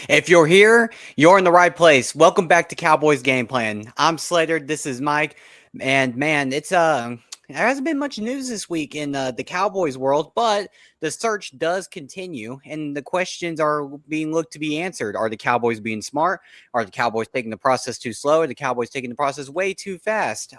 If you're here, you're in the right place. Welcome back to Cowboys Gameplan. I'm Slater. This is Mike, and man, there hasn't been much news this week in the Cowboys world, but the search does continue, and the questions are being looked to be answered. Are the Cowboys being smart? Are the Cowboys taking the process too slow? Are the Cowboys taking the process way too fast?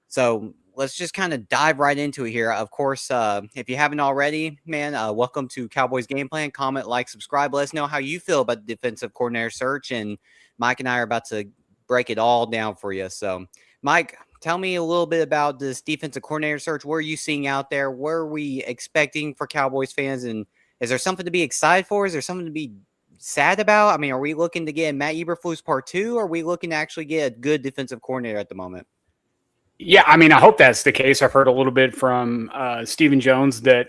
So let's just kind of dive right into it here. Of course, if you haven't already, man, welcome to Cowboys Game Plan. Comment, like, subscribe. Let us know how you feel about the defensive coordinator search. And Mike and I are about to break it all down for you. So, Mike, tell me a little bit about this defensive coordinator search. What are you seeing out there? What are we expecting for Cowboys fans? And is there something to be excited for? Is there something to be sad about? I mean, are we looking to get Matt Eberflus part 2? Or are we looking to actually get a good defensive coordinator at the moment? Yeah, I mean, I hope that's the case. I've heard a little bit from Stephen Jones that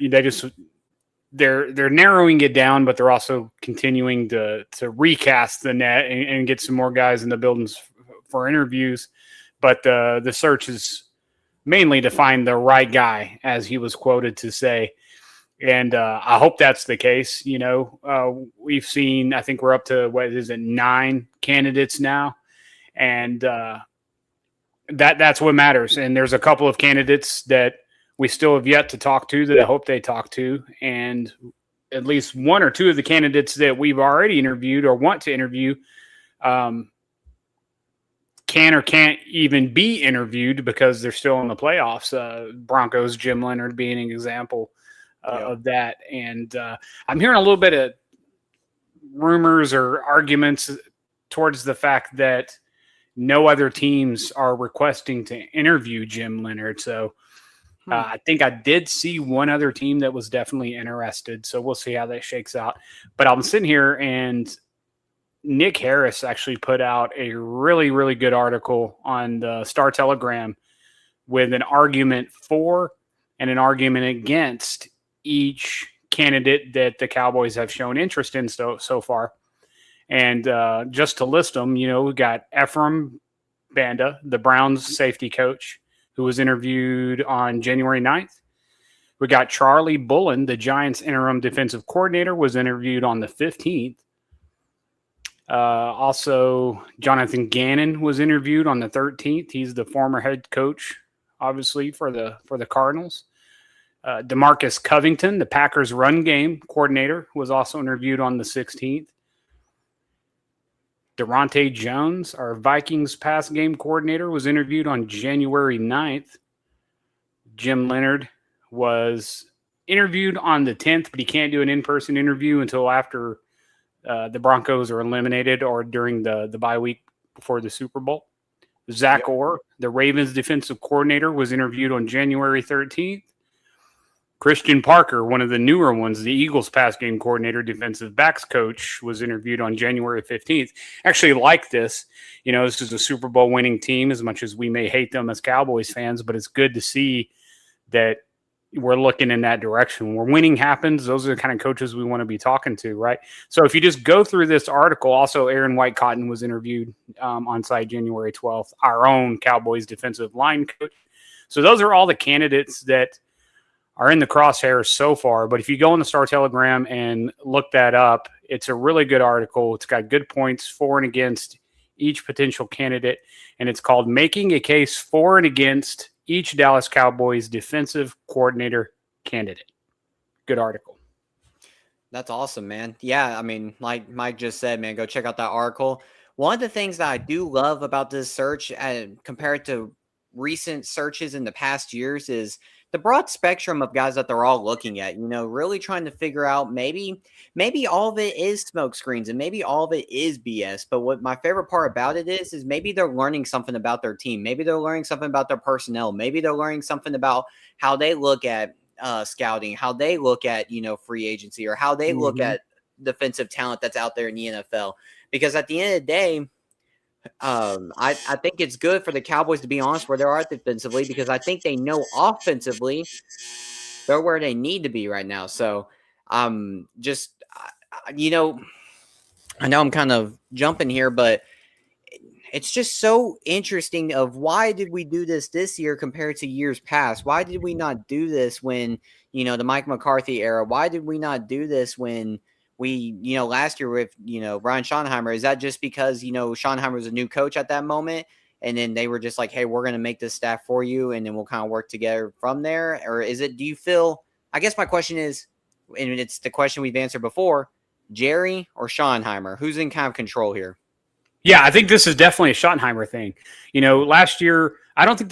they're narrowing it down, but they're also continuing to recast the net and get some more guys in the buildings for interviews. But the search is mainly to find the right guy, as he was quoted to say. And I hope that's the case. You know, we've seen, I think we're up to, 9 candidates now. And that's what matters. And there's a couple of candidates that we still have yet to talk to that I hope they talk to. And at least one or two of the candidates that we've already interviewed or want to interview can or can't even be interviewed because they're still in the playoffs. Broncos, Jim Leonard being an example of that. And I'm hearing a little bit of rumors or arguments towards the fact that no other teams are requesting to interview Jim Leonard. So I think I did see one other team that was definitely interested. So we'll see how that shakes out. But I'm sitting here and Nick Harris actually put out a really, really good article on the Star Telegram with an argument for and an argument against each candidate that the Cowboys have shown interest in so far. And just to list them, you know, we got Ephraim Banda, the Browns safety coach, who was interviewed on January 9th. We got Charlie Bullen, the Giants interim defensive coordinator, was interviewed on the 15th. Also, Jonathan Gannon was interviewed on the 13th. He's the former head coach, obviously, for the Cardinals. DeMarcus Covington, the Packers run game coordinator, was also interviewed on the 16th. Durante Jones, our Vikings pass game coordinator, was interviewed on January 9th. Jim Leonard was interviewed on the 10th, but he can't do an in-person interview until after the Broncos are eliminated or during the bye week before the Super Bowl. Zach Orr, the Ravens defensive coordinator, was interviewed on January 13th. Christian Parker, one of the newer ones, the Eagles pass game coordinator, defensive backs coach, was interviewed on January 15th. Actually like this. You know, this is a Super Bowl winning team, as much as we may hate them as Cowboys fans, but it's good to see that we're looking in that direction. When winning happens, those are the kind of coaches we want to be talking to, right? So if you just go through this article, also Aaron White Cotton was interviewed on site January 12th, our own Cowboys defensive line coach. So those are all the candidates that are in the crosshairs so far. But if you go on the Star Telegram and look that up, it's a really good article. It's got good points for and against each potential candidate. And it's called Making a Case for and Against Each Dallas Cowboys Defensive Coordinator Candidate. Good article. That's awesome, man. Yeah, I mean, like Mike just said, man, go check out that article. One of the things that I do love about this search compared to recent searches in the past years is the broad spectrum of guys that they're all looking at, you know, really trying to figure out maybe all of it is smoke screens and maybe all of it is BS. But what my favorite part about it is maybe they're learning something about their team. Maybe they're learning something about their personnel. Maybe they're learning something about how they look at scouting, how they look at, you know, free agency, or how they look at defensive talent that's out there in the NFL. Because at the end of the day, I think it's good for the Cowboys to be honest where they are defensively, because I think they know offensively they're where they need to be right now. So you know, I know I'm kind of jumping here, but it's just so interesting of why did we do this year compared to years past? Why did we not do this when, you know, the Mike McCarthy era? Why did we not do this when last year with, Brian Schottenheimer, is that just because, Schottenheimer was a new coach at that moment? And then they were just like, hey, we're going to make this staff for you. And then we'll kind of work together from there. Or do you feel, I guess my question is, and it's the question we've answered before, Jerry or Schottenheimer, who's in kind of control here? Yeah, I think this is definitely a Schottenheimer thing. Last year, I don't think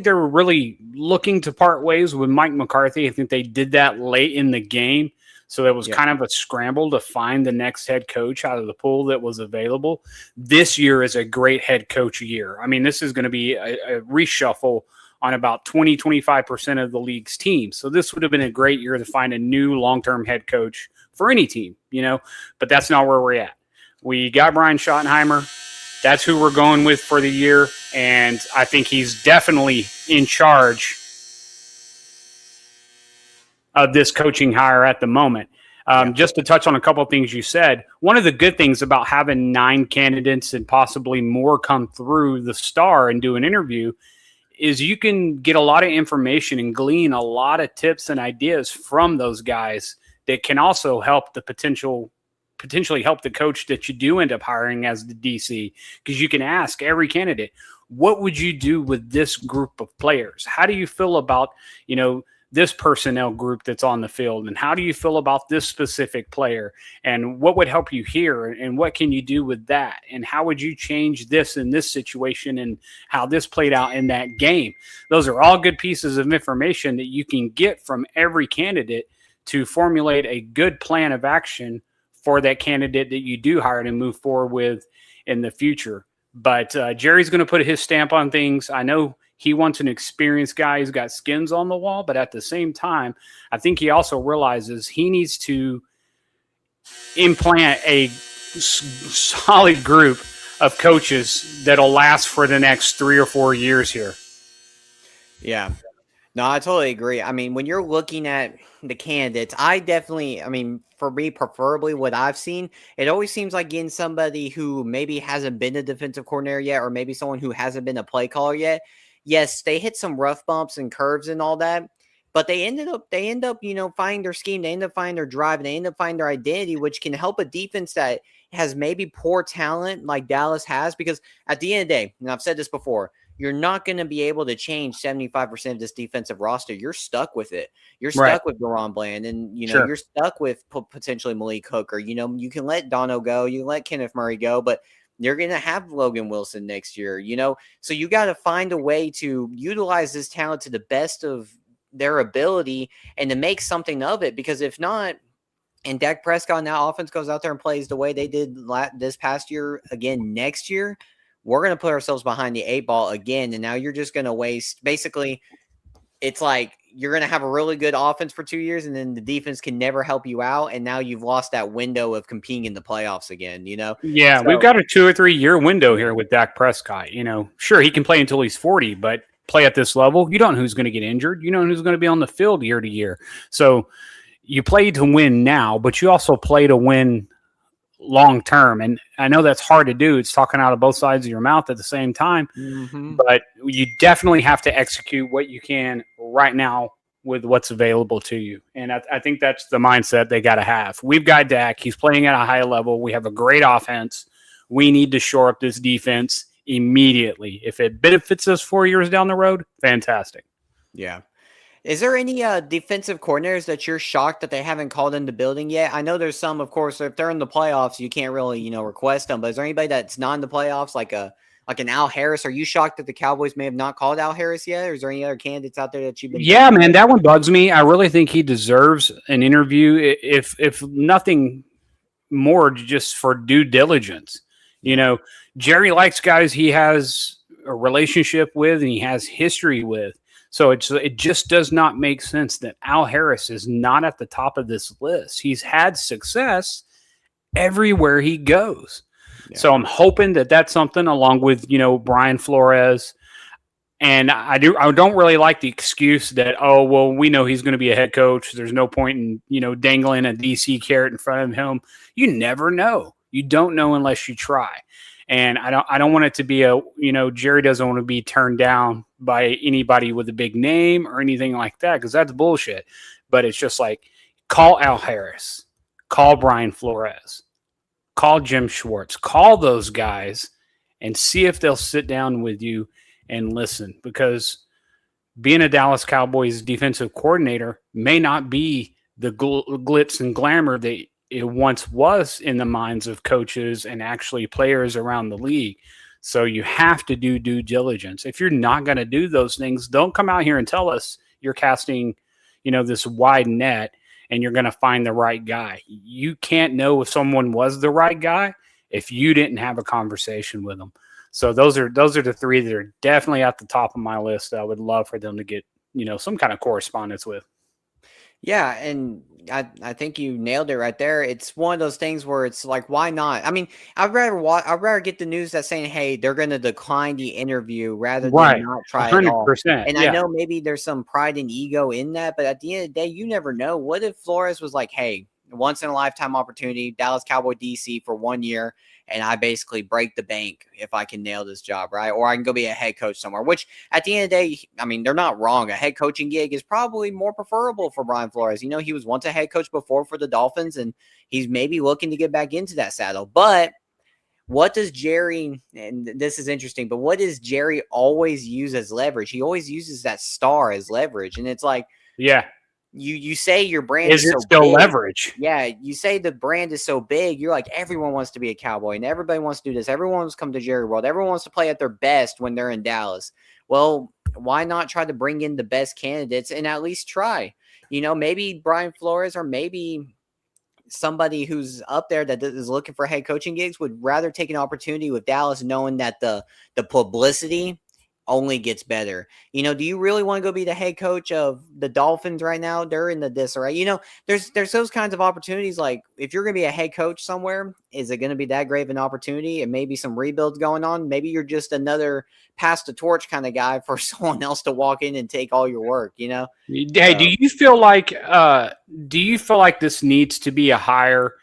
they were really looking to part ways with Mike McCarthy. I think they did that late in the game. So it was kind of a scramble to find the next head coach out of the pool that was available. This year is a great head coach year. I mean, this is going to be a reshuffle on about 20-25% of the league's teams. So this would have been a great year to find a new long-term head coach for any team, but that's not where we're at. We got Brian Schottenheimer. That's who we're going with for the year, and I think he's definitely in charge of this coaching hire at the moment. Just to touch on a couple of things you said, one of the good things about having 9 candidates and possibly more come through the Star and do an interview is you can get a lot of information and glean a lot of tips and ideas from those guys that can also help potentially help the coach that you do end up hiring as the DC, because you can ask every candidate, what would you do with this group of players? How do you feel about, this personnel group that's on the field? And how do you feel about this specific player? And what would help you here? And what can you do with that? And how would you change this in this situation and how this played out in that game? Those are all good pieces of information that you can get from every candidate to formulate a good plan of action for that candidate that you do hire and move forward with in the future. But Jerry's going to put his stamp on things. I know he wants an experienced guy who's got skins on the wall, but at the same time, I think he also realizes he needs to implant a solid group of coaches that'll last for the next 3 or 4 years here. Yeah. No, I totally agree. I mean, when you're looking at the candidates, for me, preferably what I've seen, it always seems like getting somebody who maybe hasn't been a defensive coordinator yet, or maybe someone who hasn't been a play caller yet. Yes, they hit some rough bumps and curves and all that, but they end up, finding their scheme. They end up finding their drive, and they end up finding their identity, which can help a defense that has maybe poor talent like Dallas has. Because at the end of the day, and I've said this before, you're not going to be able to change 75% of this defensive roster. You're stuck with it. You're stuck with Deron Bland, and you're stuck with potentially Malik Hooker. You can let Dono go, you can let Kenneth Murray go, but you're going to have Logan Wilson next year. So you got to find a way to utilize this talent to the best of their ability and to make something of it. Because if not, and Dak Prescott and that offense goes out there and plays the way they did this past year again next year, we're going to put ourselves behind the 8 ball again. And now you're just going to waste. Basically, it's like you're going to have a really good offense for 2 years, and then the defense can never help you out. And now you've lost that window of competing in the playoffs again, Yeah, we've got a 2 or 3 year window here with Dak Prescott. Sure, he can play until he's 40, but play at this level, you don't know who's going to get injured. You know who's going to be on the field year to year. So you play to win now, but you also play to win long term. And I know that's hard to do. It's talking out of both sides of your mouth at the same time, but you definitely have to execute what you can right now with what's available to you. And I think that's the mindset they got to have. We've got Dak. He's playing at a high level. We have a great offense. We need to shore up this defense immediately. If it benefits us 4 years down the road, fantastic. Yeah. Is there any defensive coordinators that you're shocked that they haven't called in the building yet? I know there's some, of course, if they're in the playoffs, you can't really, request them. But is there anybody that's not in the playoffs, like an Al Harris? Are you shocked that the Cowboys may have not called Al Harris yet? Or is there any other candidates out there that you've been? Yeah, man, that one bugs me. I really think he deserves an interview, if nothing more, just for due diligence. Jerry likes guys he has a relationship with and he has history with. So it just does not make sense that Al Harris is not at the top of this list. He's had success everywhere he goes. Yeah. So I'm hoping that that's something, along with, Brian Flores. And I don't really like the excuse that, we know he's going to be a head coach. There's no point in, dangling a DC carrot in front of him. You never know. You don't know unless you try. And I don't want it to be Jerry doesn't want to be turned down by anybody with a big name or anything like that, because that's bullshit. But it's just like, call Al Harris, call Brian Flores, call Jim Schwartz, call those guys and see if they'll sit down with you and listen, because being a Dallas Cowboys defensive coordinator may not be the glitz and glamour that it once was in the minds of coaches and actually players around the league. So you have to do due diligence. If you're not going to do those things, don't come out here and tell us you're casting, this wide net and you're going to find the right guy. You can't know if someone was the right guy if you didn't have a conversation with them. So those are the three that are definitely at the top of my list that I would love for them to get, some kind of correspondence with. Yeah, and I think you nailed it right there. It's one of those things where it's like, why not? I mean, I'd rather get the news that's saying, hey, they're going to decline the interview rather than not try at all. 100%. And I know maybe there's some pride and ego in that, but at the end of the day, you never know. What if Flores was like, hey, once in a lifetime opportunity, Dallas Cowboy DC for 1 year, and I basically break the bank if I can nail this job, right? Or I can go be a head coach somewhere, which at the end of the day, I mean, they're not wrong. A head coaching gig is probably more preferable for Brian Flores. He was once a head coach before for the Dolphins, and he's maybe looking to get back into that saddle. But what does Jerry, and this is interesting, but what does Jerry always use as leverage? He always uses that star as leverage. And it's like, yeah. You say your brand is so still big. Leverage? Yeah, you say the brand is so big. You're like, everyone wants to be a Cowboy, and everybody wants to do this. Everyone wants to come to Jerry World. Everyone wants to play at their best when they're in Dallas. Well, why not try to bring in the best candidates and at least try? Maybe Brian Flores or maybe somebody who's up there that is looking for head coaching gigs would rather take an opportunity with Dallas, knowing that the publicity only gets better. Do you really want to go be the head coach of the Dolphins right now? They're in the disarray. There's those kinds of opportunities. Like, if you're going to be a head coach somewhere, is it going to be that great of an opportunity? And maybe some rebuilds going on. Maybe you're just another pass the torch kind of guy for someone else to walk in and take all your work. Hey, do you feel like this needs to be a hire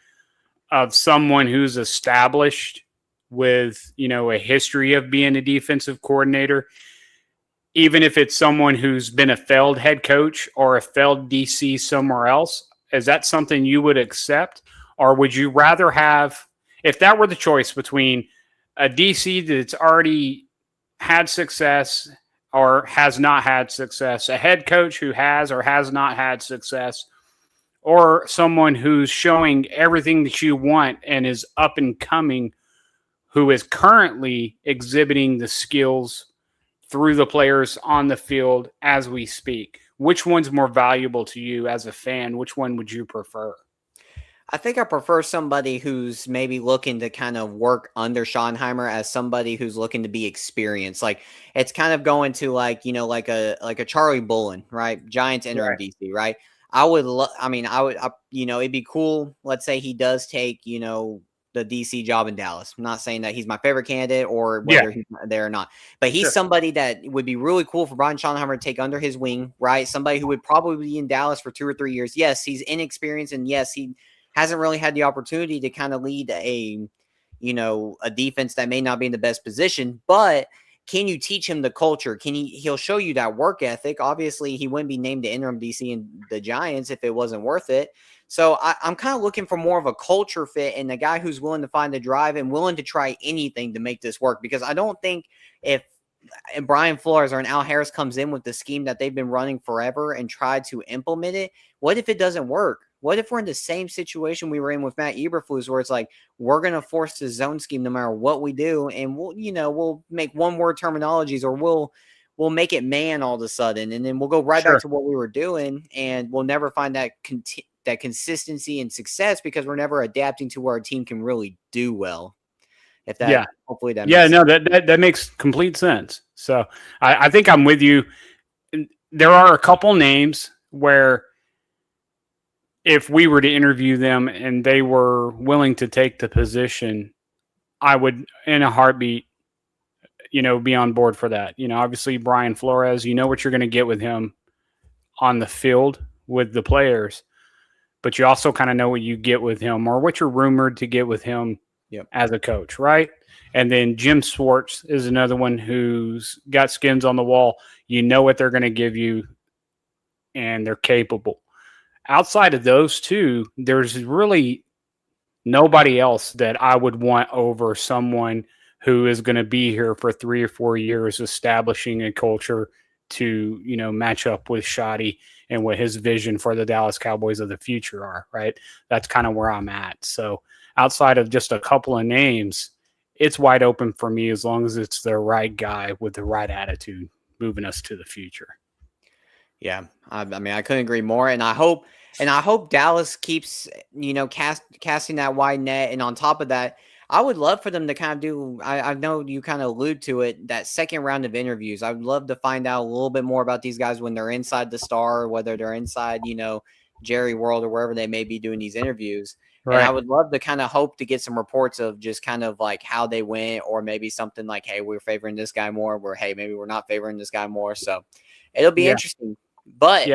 of someone who's established with, a history of being a defensive coordinator, even if it's someone who's been a failed head coach or a failed DC somewhere else? Is that something you would accept? Or would you rather have, if that were the choice between a DC that's already had success or has not had success, a head coach who has or has not had success, or someone who's showing everything that you want and is up and coming, who is currently exhibiting the skills through the players on the field as we speak? Which one's more valuable to you as a fan? Which one would you prefer? I think I prefer somebody who's maybe looking to kind of work under Schottenheimer as somebody who's looking to be experienced. Like, it's kind of going to like a Charlie Bullen, right? Giants interim DC, right? It'd be cool. Let's say he does take, the DC job in Dallas. I'm not saying that he's my favorite candidate or whether he's there or not, but he's somebody that would be really cool for Brian Schottenheimer to take under his wing, right? Somebody who would probably be in Dallas for 2 or 3 years. Yes, he's inexperienced, and yes, he hasn't really had the opportunity to kind of lead a defense that may not be in the best position, but can you teach him the culture? He'll show you that work ethic. Obviously, he wouldn't be named the interim DC in the Giants if it wasn't worth it. So I'm kind of looking for more of a culture fit and a guy who's willing to find the drive and willing to try anything to make this work. Because I don't think if Brian Flores or an Al Harris comes in with the scheme that they've been running forever and tried to implement it, what if it doesn't work? What if we're in the same situation we were in with Matt Eberflus, where it's like, we're going to force the zone scheme no matter what we do, and we'll make one-word terminologies, or we'll make it man all of a sudden, and then we'll go right back to what we were doing, and we'll never find that consistency and success because we're never adapting to where our team can really do well. If that, hopefully that. That makes complete sense. So I think I'm with you. There are a couple names where, if we were to interview them and they were willing to take the position, I would, in a heartbeat, be on board for that. Obviously Brian Flores, what you're going to get with him on the field with the players, but you also kind of know what you get with him, or what you're rumored to get with him as a coach, right? And then Jim Schwartz is another one who's got skins on the wall. You know what they're going to give you, and they're capable. outside of those two, there's really nobody else that I would want over someone who is going to be here for 3 or 4 years, establishing a culture to, match up with Shotty and what his vision for the Dallas Cowboys of the future are, right? That's kind of where I'm at. So outside of just a couple of names, it's wide open for me as long as it's the right guy with the right attitude moving us to the future. Yeah, I mean, I couldn't agree more, and I hope Dallas keeps casting that wide net, and on top of that, I would love for them to kind of do. I know you kind of allude to it, that second round of interviews. I would love to find out a little bit more about these guys when they're inside the Star, whether they're inside Jerry World or wherever they may be doing these interviews. Right. And I would love to kind of hope to get some reports of just kind of like how they went, or maybe something like, hey, we're favoring this guy more, or hey, maybe we're not favoring this guy more. So it'll be interesting. But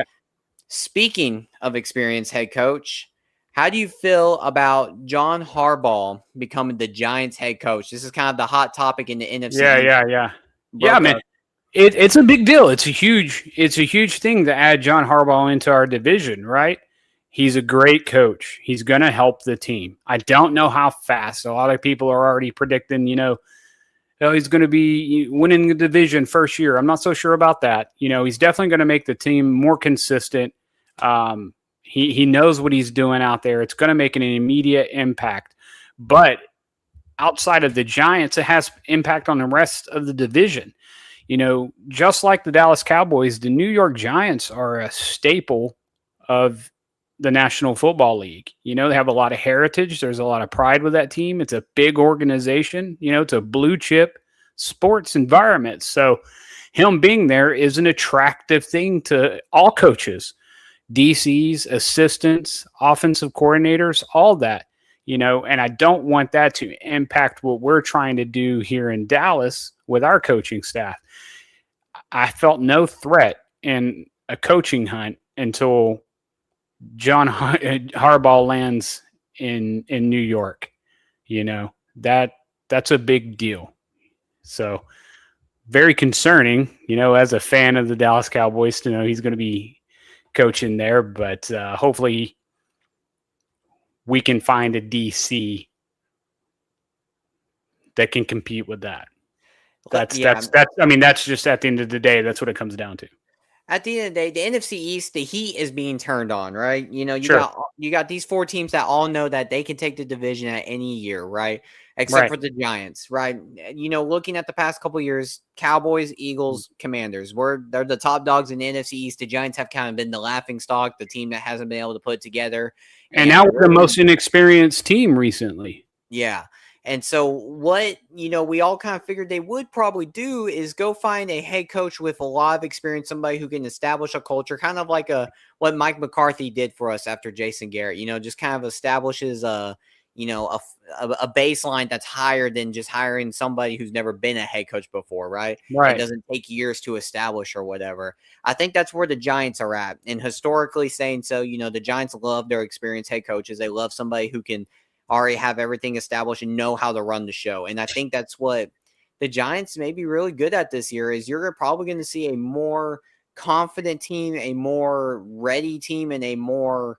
speaking of experienced head coach, how do you feel about John Harbaugh becoming the Giants head coach? This is kind of the hot topic in the NFC. Yeah, man. It's a big deal. It's a huge thing to add John Harbaugh into our division, right? He's a great coach. He's going to help the team. I don't know how fast. A lot of people are already predicting, he's going to be winning the division first year. I'm not so sure about that. He's definitely going to make the team more consistent. He knows what he's doing out there. It's going to make an immediate impact. But outside of the Giants, it has impact on the rest of the division. Just like the Dallas Cowboys, the New York Giants are a staple of the National Football League. They have a lot of heritage. There's a lot of pride with that team. It's a big organization. It's a blue chip sports environment. So him being there is an attractive thing to all coaches, DCs, assistants, offensive coordinators, all that, and I don't want that to impact what we're trying to do here in Dallas with our coaching staff. I felt no threat in a coaching hunt until John Harbaugh lands in New York. That's a big deal. So very concerning, as a fan of the Dallas Cowboys to know he's going to be coaching there, but hopefully we can find a DC that can compete with that. That's just at the end of the day, that's what it comes down to. At the end of the day, the NFC East, the heat is being turned on, right? You got these 4 teams that all know that they can take the division at any year, right? Except for the Giants, right? Looking at the past couple of years, Cowboys, Eagles, Commanders, they're the top dogs in the NFC East. The Giants have kind of been the laughing stock, the team that hasn't been able to put it together. And now we're the most inexperienced team recently. Yeah. And so what, we all kind of figured they would probably do is go find a head coach with a lot of experience, somebody who can establish a culture, kind of like what Mike McCarthy did for us after Jason Garrett, just kind of establishes a baseline that's higher than just hiring somebody who's never been a head coach before, right? Right. It doesn't take years to establish or whatever. I think that's where the Giants are at. And historically saying so, the Giants love their experienced head coaches. They love somebody who can already have everything established and know how to run the show. And I think that's what the Giants may be really good at this year is you're probably going to see a more confident team, a more ready team, and a more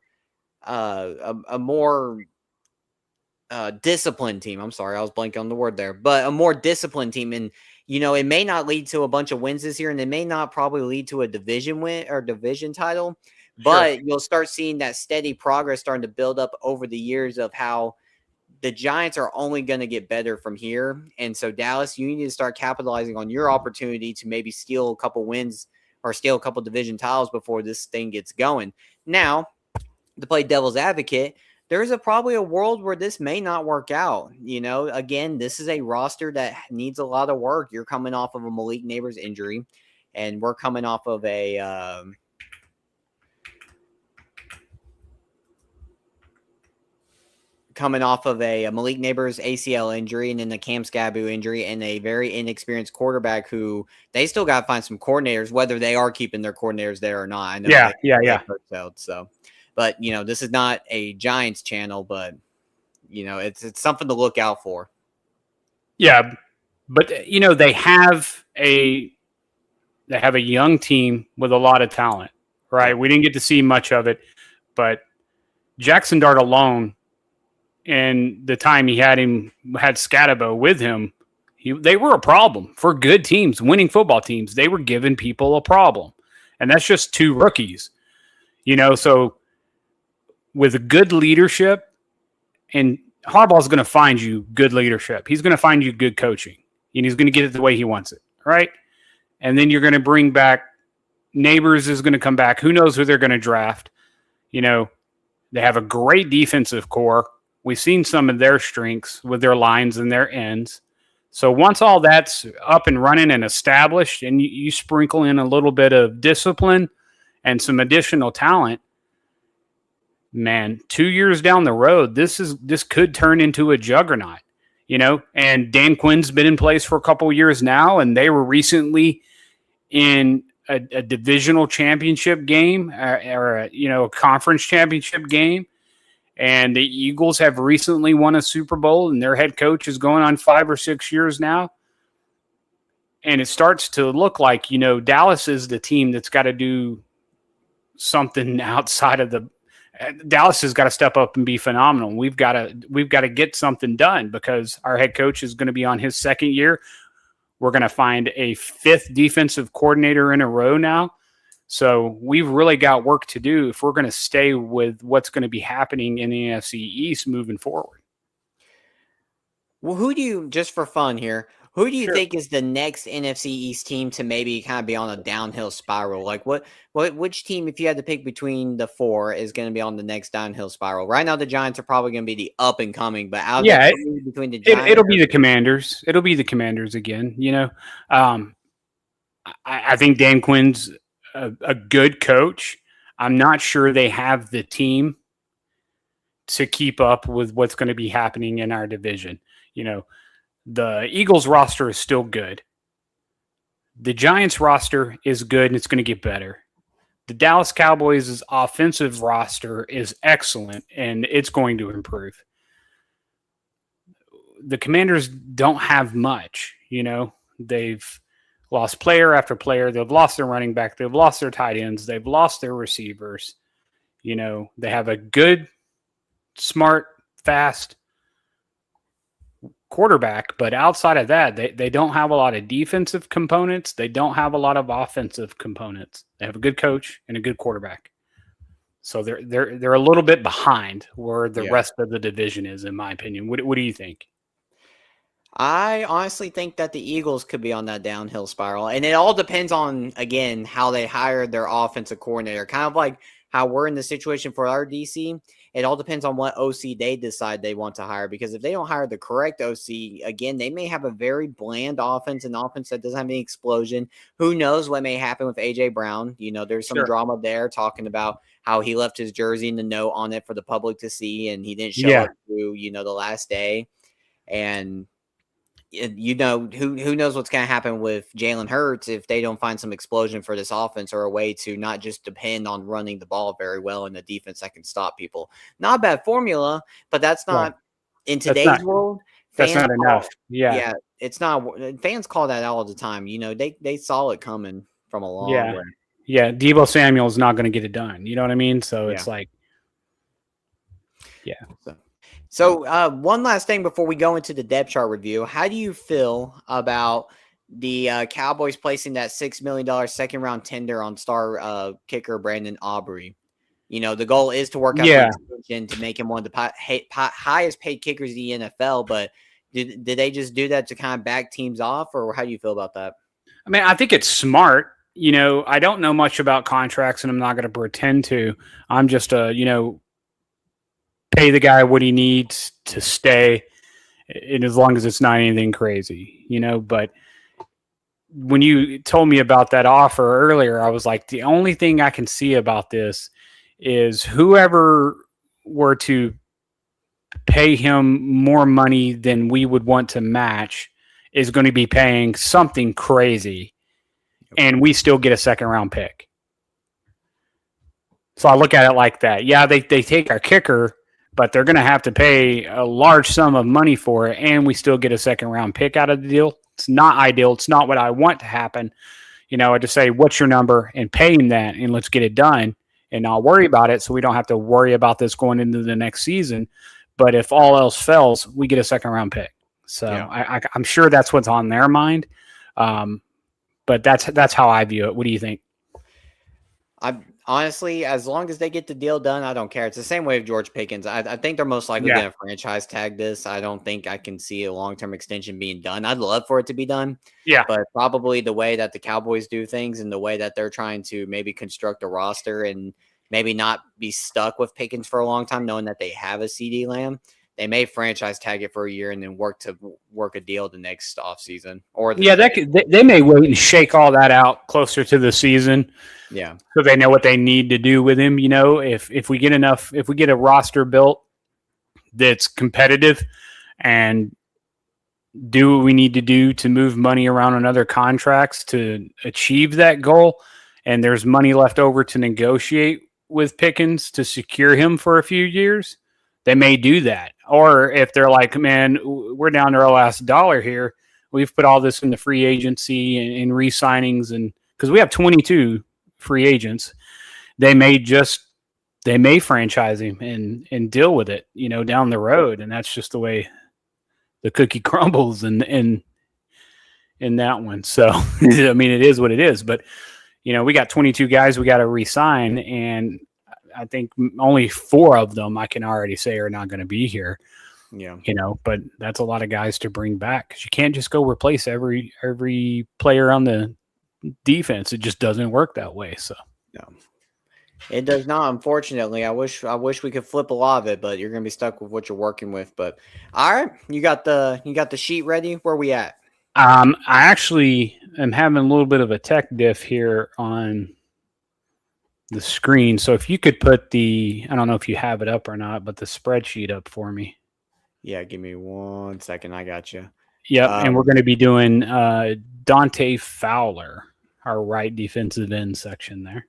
disciplined team. I'm sorry, I was blanking on the word there, but a more disciplined team. And, it may not lead to a bunch of wins this year, and it may not probably lead to a division win or division title, but you'll start seeing that steady progress starting to build up over the years of how the Giants are only going to get better from here. And so, Dallas, you need to start capitalizing on your opportunity to maybe steal a couple wins or steal a couple division titles before this thing gets going. Now, to play devil's advocate, there's probably a world where this may not work out. Again, this is a roster that needs a lot of work. You're coming off of a Malik Neighbors injury, and we're coming off of a Malik Neighbors ACL injury, and then the Cam Scaboo injury, and a very inexperienced quarterback who they still got to find some coordinators, whether they are keeping their coordinators there or not. I know so. But, this is not a Giants channel, but, it's something to look out for. Yeah, but, they have a young team with a lot of talent, right? We didn't get to see much of it, But Jackson Dart alone, and the time he had Scatabo with him, they were a problem for good teams, winning football teams. They were giving people a problem. And that's just 2 rookies. So with good leadership, and Harbaugh's going to find you good leadership. He's going to find you good coaching, and he's going to get it the way he wants it, right? And then you're going to bring back Neighbors is going to come back. Who knows who they're going to draft? They have a great defensive core. We've seen some of their strengths with their lines and their ends. So once all that's up and running and established, and you sprinkle in a little bit of discipline and some additional talent, man, 2 years down the road, this could turn into a juggernaut, and Dan Quinn's been in place for a couple of years now, and they were recently in a divisional championship game or a conference championship game. And the Eagles have recently won a Super Bowl, and their head coach is going on 5 or 6 years now. And it starts to look like, Dallas is the team that's got to do something outside of Dallas has got to step up and be phenomenal. We've got to get something done because our head coach is going to be on his 2nd year. We're going to find a 5th defensive coordinator in a row now. So we've really got work to do if we're going to stay with what's going to be happening in the NFC East moving forward. Well, just for fun here, who do you think is the next NFC East team to maybe kind of be on a downhill spiral? Like which team, if you had to pick between the 4, is going to be on the next downhill spiral? Right now, the Giants are probably going to be the up and coming, but between the Giants, it'll be the Commanders. It'll be the Commanders again. I think Dan Quinn's a good coach. I'm not sure they have the team to keep up with what's going to be happening in our division. The Eagles roster is still good. The Giants roster is good, and it's going to get better. The Dallas Cowboys' offensive roster is excellent, and it's going to improve. The Commanders don't have much. They've lost player after player. They've lost their running back. They've lost their tight ends. They've lost their receivers. They have a good, smart, fast quarterback, but outside of that, they don't have a lot of defensive components. They don't have a lot of offensive components. They have a good coach and a good quarterback. So they're a little bit behind where the rest of the division is, in my opinion. What do you think? I honestly think that the Eagles could be on that downhill spiral, and it all depends on, again, how they hired their offensive coordinator. Kind of like how we're in the situation for our DC. It all depends on what OC they decide they want to hire, because if they don't hire the correct OC, again, they may have a very bland offense, an offense that doesn't have any explosion. Who knows what may happen with A.J. Brown? There's some drama there talking about how he left his jersey and the note on it for the public to see, and he didn't show up through, the last day. And who knows what's going to happen with Jalen Hurts if they don't find some explosion for this offense or a way to not just depend on running the ball very well in a defense that can stop people. Not a bad formula, but that's not in today's world. That's not enough. Yeah, it's not. Fans call that all the time. They saw it coming from a long way. Yeah, Deebo Samuel is not going to get it done. You know what I mean? So it's like, So one last thing before we go into the depth chart review. How do you feel about the Cowboys placing that $6 million second-round tender on star kicker Brandon Aubrey? The goal is to work out an extension to make him one of the highest-paid kickers in the NFL, but did they just do that to kind of back teams off, or how do you feel about that? I mean, I think it's smart. I don't know much about contracts, and I'm not going to pretend to. I'm just pay the guy what he needs to stay, and as long as it's not anything crazy, but when you told me about that offer earlier, I was like, the only thing I can see about this is whoever were to pay him more money than we would want to match is going to be paying something crazy, and we still get a second-round pick. So I look at it like that. Yeah, they take our kicker, but they're going to have to pay a large sum of money for it, and we still get a second-round pick out of the deal. It's not ideal. It's not what I want to happen. I just say, what's your number, and pay him that, and let's get it done. and not worry about it, so we don't have to worry about this going into the next season. But if all else fails, we get a second-round pick. So I'm sure that's what's on their mind. But that's how I view it. What do you think? Honestly, as long as they get the deal done, I don't care. It's the same way with George Pickens. I think they're most likely going to franchise tag this. I don't think I can see a long-term extension being done. I'd love for it to be done. Yeah. But probably the way that the Cowboys do things and the way that they're trying to maybe construct a roster and maybe not be stuck with Pickens for a long time, knowing that they have a CD Lamb, they may franchise tag it for a year and then work a deal the next offseason. They may wait and shake all that out closer to the season. Yeah. So they know what they need to do with him. If we get a roster built that's competitive and do what we need to do to move money around on other contracts to achieve that goal, and there's money left over to negotiate with Pickens to secure him for a few years, they may do that. Or if they're like, man, we're down to our last dollar here, we've put all this in the free agency and re-signings, and because we have 22 free agents, they may franchise him and deal with it, down the road. And that's just the way the cookie crumbles in that one. So, I mean, it is what it is, but we got 22 guys we got to re-sign, and I think only 4 of them I can already say are not going to be here. Yeah. But that's a lot of guys to bring back, because you can't just go replace every player on the defense. It just doesn't work that way. So no, it does not. Unfortunately, I wish we could flip a lot of it, but you're going to be stuck with what you're working with. But all right, you got the sheet ready. Where we at? I actually am having a little bit of a tech diff here on the screen. So if you could put I don't know if you have it up or not, but the spreadsheet up for me. Yeah, give me 1 second. I got you. Yep, and we're going to be doing Dante Fowler, our right defensive end section there.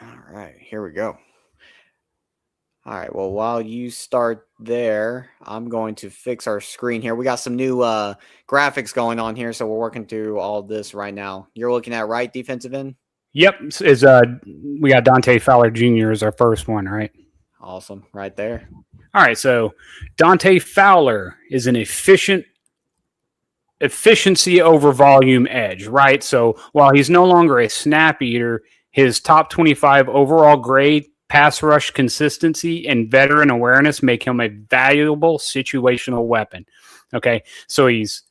All right, here we go. All right, well, while you start there, I'm going to fix our screen here. We got some new graphics going on here, so we're working through all this right now. You're looking at right defensive end? Yep, we got Dante Fowler Jr. as our first one, right? Awesome, right there. All right, so Dante Fowler is an efficiency over volume edge, right? So while he's no longer a snap eater, his top 25 overall grade, pass rush consistency, and veteran awareness make him a valuable situational weapon. Okay, so he's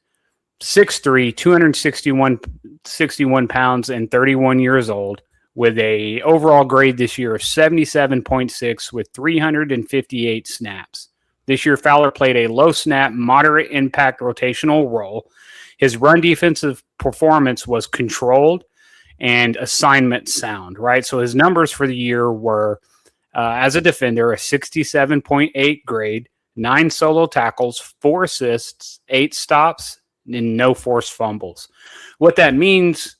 6'3", 261 pounds, and 31 years old, with a overall grade this year of 77.6 with 358 snaps. This year, Fowler played a low snap, moderate impact rotational role. His run defensive performance was controlled and assignment sound, right? So his numbers for the year were, as a defender, a 67.8 grade, 9 solo tackles, 4 assists, 8 stops, and no forced fumbles. What that means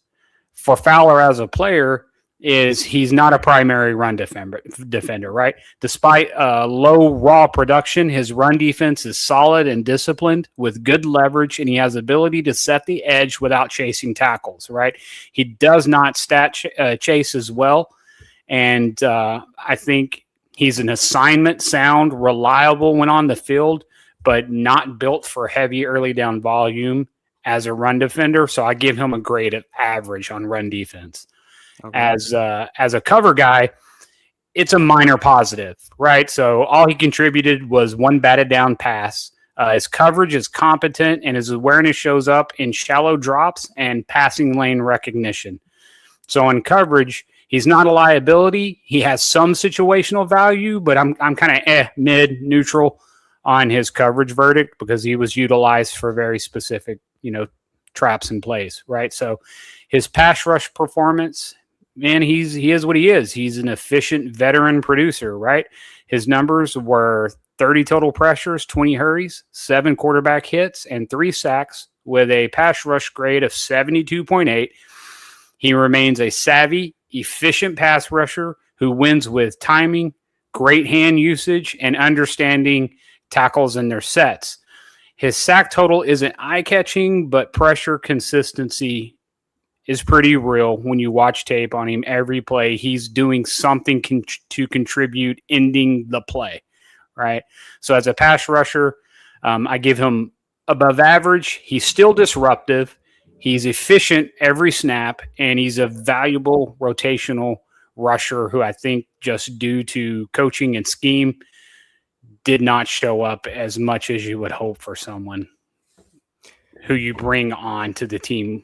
for Fowler as a player is he's not a primary run defender, right? Despite low raw production, his run defense is solid and disciplined with good leverage, and he has ability to set the edge without chasing tackles, right? He does not chase as well, and I think he's an assignment sound, reliable when on the field, but not built for heavy early down volume as a run defender. So I give him a grade of average on run defense. Okay. As a cover guy, it's a minor positive, right? So all he contributed was 1 batted down pass. His coverage is competent, and his awareness shows up in shallow drops and passing lane recognition. So in coverage, he's not a liability. He has some situational value, but I'm kind of mid neutral on his coverage verdict because he was utilized for very specific, traps and plays, right? So his pass rush performance, man, he is what he is. He's an efficient veteran producer, right? His numbers were 30 total pressures, 20 hurries, 7 quarterback hits, and 3 sacks with a pass rush grade of 72.8. He remains a savvy, efficient pass rusher who wins with timing, great hand usage, and understanding tackles in their sets. His sack total isn't eye-catching, but pressure consistency is pretty real when you watch tape on him. Every play, he's doing something to contribute, ending the play, right? So as a pass rusher, I give him above average. He's still disruptive. He's efficient every snap, and he's a valuable rotational rusher who I think just due to coaching and scheme did not show up as much as you would hope for someone who you bring on to the team,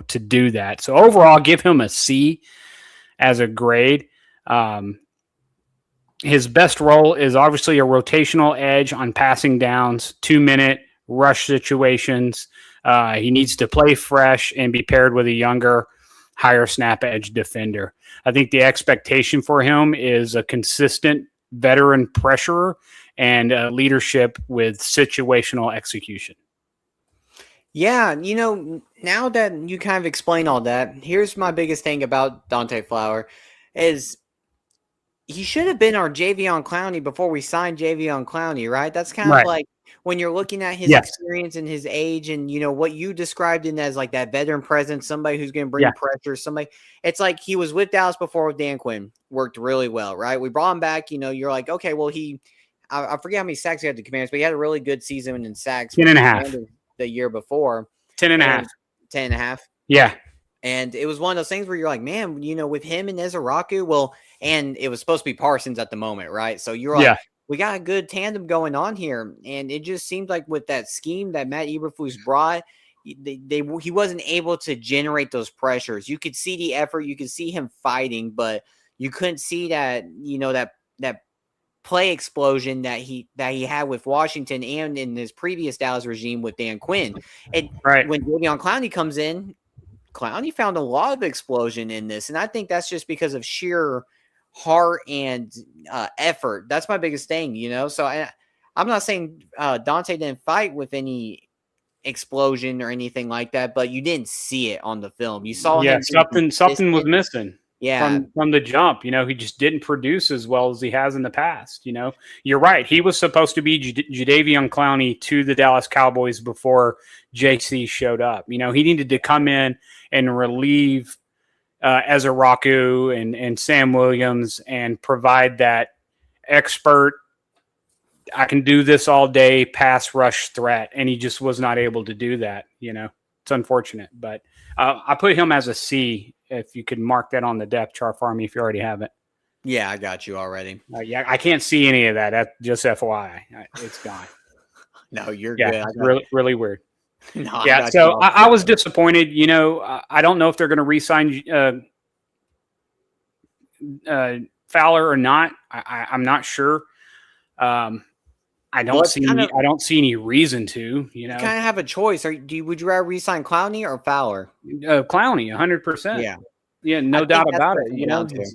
to do that. So overall, give him a C as a grade. His best role is obviously a rotational edge on passing downs, 2-minute rush situations. He needs to play fresh and be paired with a younger, higher snap edge defender. I think the expectation for him is a consistent veteran pressurer and leadership with situational execution. Yeah, now that you kind of explain all that, here's my biggest thing about Dante Flower is he should have been our Javion Clowney before we signed Javion Clowney, right? That's kind of like when you're looking at his experience and his age and, what you described him as like that veteran presence, somebody who's going to bring pressure, somebody. It's like he was with Dallas before with Dan Quinn, worked really well, right? We brought him back, you're like, okay, well, I forget how many sacks he had the Commanders, but he had a really good season in sacks. 10.5. The year before. 10.5. 10.5. Yeah. And it was one of those things where you're like, man, with him and Ezraku, and it was supposed to be Parsons at the moment, right? So you're like, we got a good tandem going on here. And it just seemed like with that scheme that Matt Eberflus brought, he wasn't able to generate those pressures. You could see the effort, you could see him fighting, but you couldn't see that, that play explosion that he had with Washington and in his previous Dallas regime with Dan Quinn. And when Javion Clowney comes in, Clowney found a lot of explosion in this. And I think that's just because of sheer heart and effort. That's my biggest thing, So I'm not saying Dante didn't fight with any explosion or anything like that, but you didn't see it on the film. You saw him. Something was missing. Yeah. From the jump, he just didn't produce as well as he has in the past. You're right. He was supposed to be Jadeveon Clowney to the Dallas Cowboys before JC showed up. He needed to come in and relieve Ezraku and Sam Williams and provide that expert, I can do this all day pass rush threat. And he just was not able to do that. It's unfortunate, but I put him as a C. If you could mark that on the depth chart for me, if you already have it. Yeah, I got you already. I can't see any of that. That's just FYI. It's gone. No, you're good. Really, really weird. No, I was disappointed. I don't know if they're going to re-sign Fowler or not. I'm not sure. I don't see any reason to. You kind of have a choice. Would you rather re-sign Clowney or Fowler? Clowney, 100%. Yeah, no doubt about it.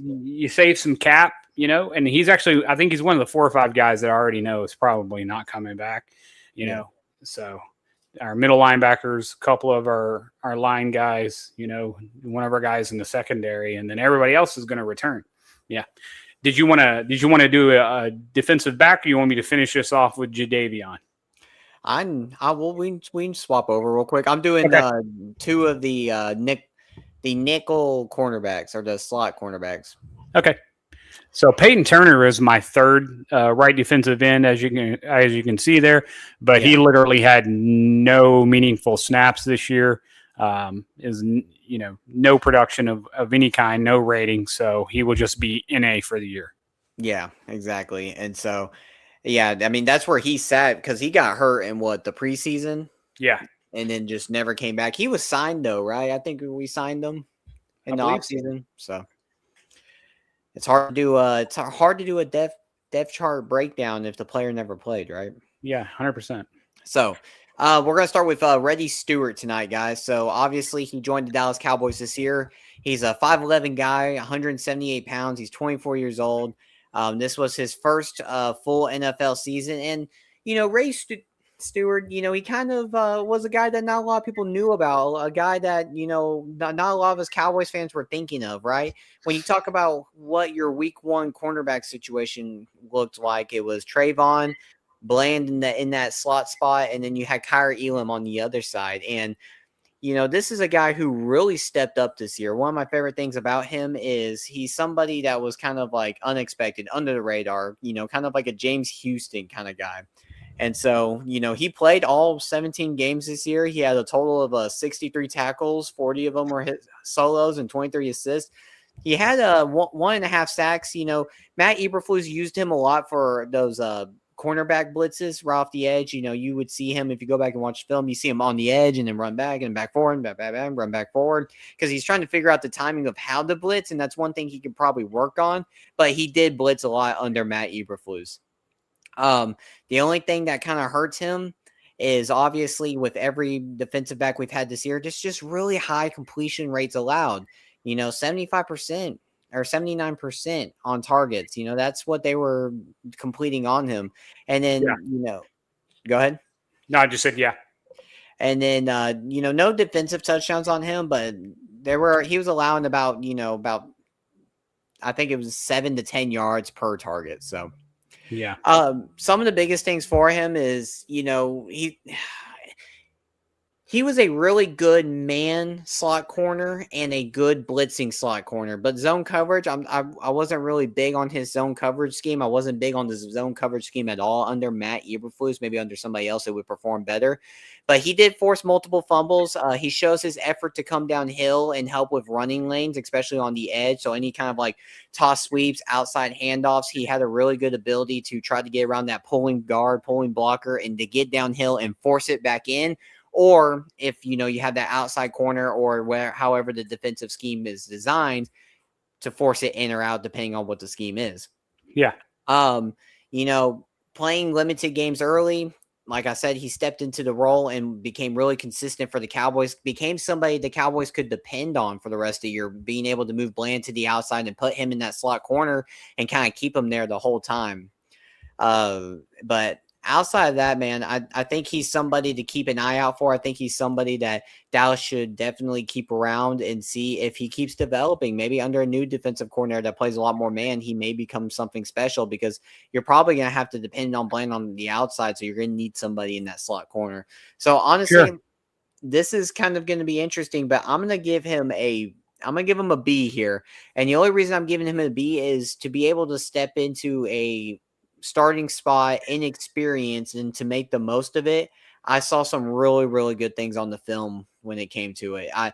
You save some cap. And he's actually, I think he's one of the 4 or 5 guys that I already know is probably not coming back. So our middle linebackers, a couple of our line guys, one of our guys in the secondary, and then everybody else is going to return. Yeah. Did you want to do a defensive back, or you want me to finish this off with Jadeveon? We can swap over real quick. I'm doing 2 of the nickel cornerbacks or the slot cornerbacks. Okay. So Peyton Turner is my third right defensive end, as you can see there, but he literally had no meaningful snaps this year. No production of any kind, no rating. So he will just be NA for the year. Yeah, exactly. And so, that's where he sat because he got hurt in the preseason. Yeah. And then just never came back. He was signed though, right? I think we signed him in the offseason. So it's hard to do a depth chart breakdown if the player never played, right? Yeah, 100%. So we're going to start with Reddy Stewart tonight, guys. So obviously he joined the Dallas Cowboys this year. He's a 5'11" guy, 178 pounds. He's 24 years old. This was his first full NFL season. And, Ray Stewart, he kind of was a guy that not a lot of people knew about, a guy that, not a lot of us Cowboys fans were thinking of, right? When you talk about what your week 1 cornerback situation looked like, it was Trayvon, Bland in that slot spot, and then you had Kyrie Elam on the other side. And this is a guy who really stepped up this year. One of my favorite things about him is he's somebody that was kind of like unexpected, under the radar, kind of like a James Houston kind of guy. And so, he played all 17 games this year. He had a total of 63 tackles, 40 of them were his solos, and 23 assists. He had 1.5 sacks. Matt Eberflus used him a lot for those cornerback blitzes right off the edge. You would see him, if you go back and watch film, you see him on the edge and then run back and back forward, back, run back forward, because he's trying to figure out the timing of how to blitz, and that's one thing he could probably work on. But he did blitz a lot under Matt Eberflus. The only thing that kind of hurts him is obviously with every defensive back we've had this year, just really high completion rates allowed. 75% or 79% on targets. That's what they were completing on him. And then, go ahead. No, I just said, yeah. And then, no defensive touchdowns on him, but he was allowing about, I think it was 7 to 10 yards per target. So, yeah. Some of the biggest things for him is, he was a really good man slot corner and a good blitzing slot corner, but zone coverage, I wasn't really big on his zone coverage scheme. I wasn't big on the zone coverage scheme at all under Matt Eberflus. Maybe under somebody else it would perform better, but he did force multiple fumbles. He shows his effort to come downhill and help with running lanes, especially on the edge. So any kind of like toss sweeps, outside handoffs, he had a really good ability to try to get around that pulling guard, pulling blocker, and to get downhill and force it back in. Or if, you have that outside corner or however the defensive scheme is designed, to force it in or out, depending on what the scheme is. Yeah. Playing limited games early, like I said, he stepped into the role and became really consistent for the Cowboys, became somebody the Cowboys could depend on for the rest of the year, being able to move Bland to the outside and put him in that slot corner and kind of keep him there the whole time. But outside of that, man, I think he's somebody to keep an eye out for. I think he's somebody that Dallas should definitely keep around and see if he keeps developing. Maybe under a new defensive coordinator that plays a lot more man, he may become something special, because you're probably going to have to depend on Bland on the outside, so you're going to need somebody in that slot corner. So honestly, This is kind of going to be interesting, but I'm going to give him a B here. And the only reason I'm giving him a B is to be able to step into a starting spot, inexperienced, and to make the most of it. I saw some really, really good things on the film when it came to it. I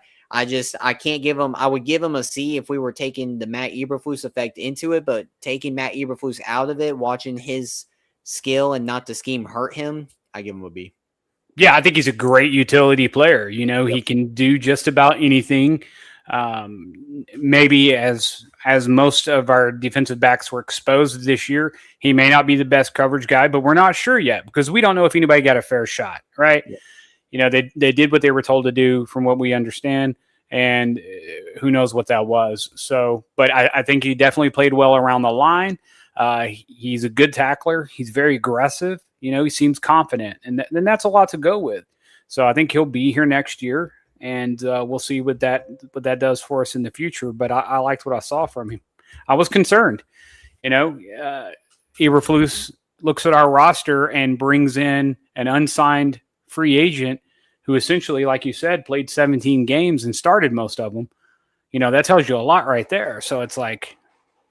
can't give him, I would give him a C if we were taking the Matt Eberflus effect into it, but taking Matt Eberflus out of it, watching his skill and not the scheme hurt him, I give him a B. Yeah, I think he's a great utility player. He can do just about anything. Maybe as most of our defensive backs were exposed this year, he may not be the best coverage guy, but we're not sure yet because we don't know if anybody got a fair shot, right? Yeah. They did what they were told to do from what we understand, and who knows what that was. So, but I think he definitely played well around the line. He's a good tackler. He's very aggressive. He seems confident, and that's a lot to go with. So I think he'll be here next year. And we'll see what that does for us in the future. But I liked what I saw from him. I was concerned. Eberflus looks at our roster and brings in an unsigned free agent who essentially, like you said, played 17 games and started most of them. That tells you a lot right there. So it's like,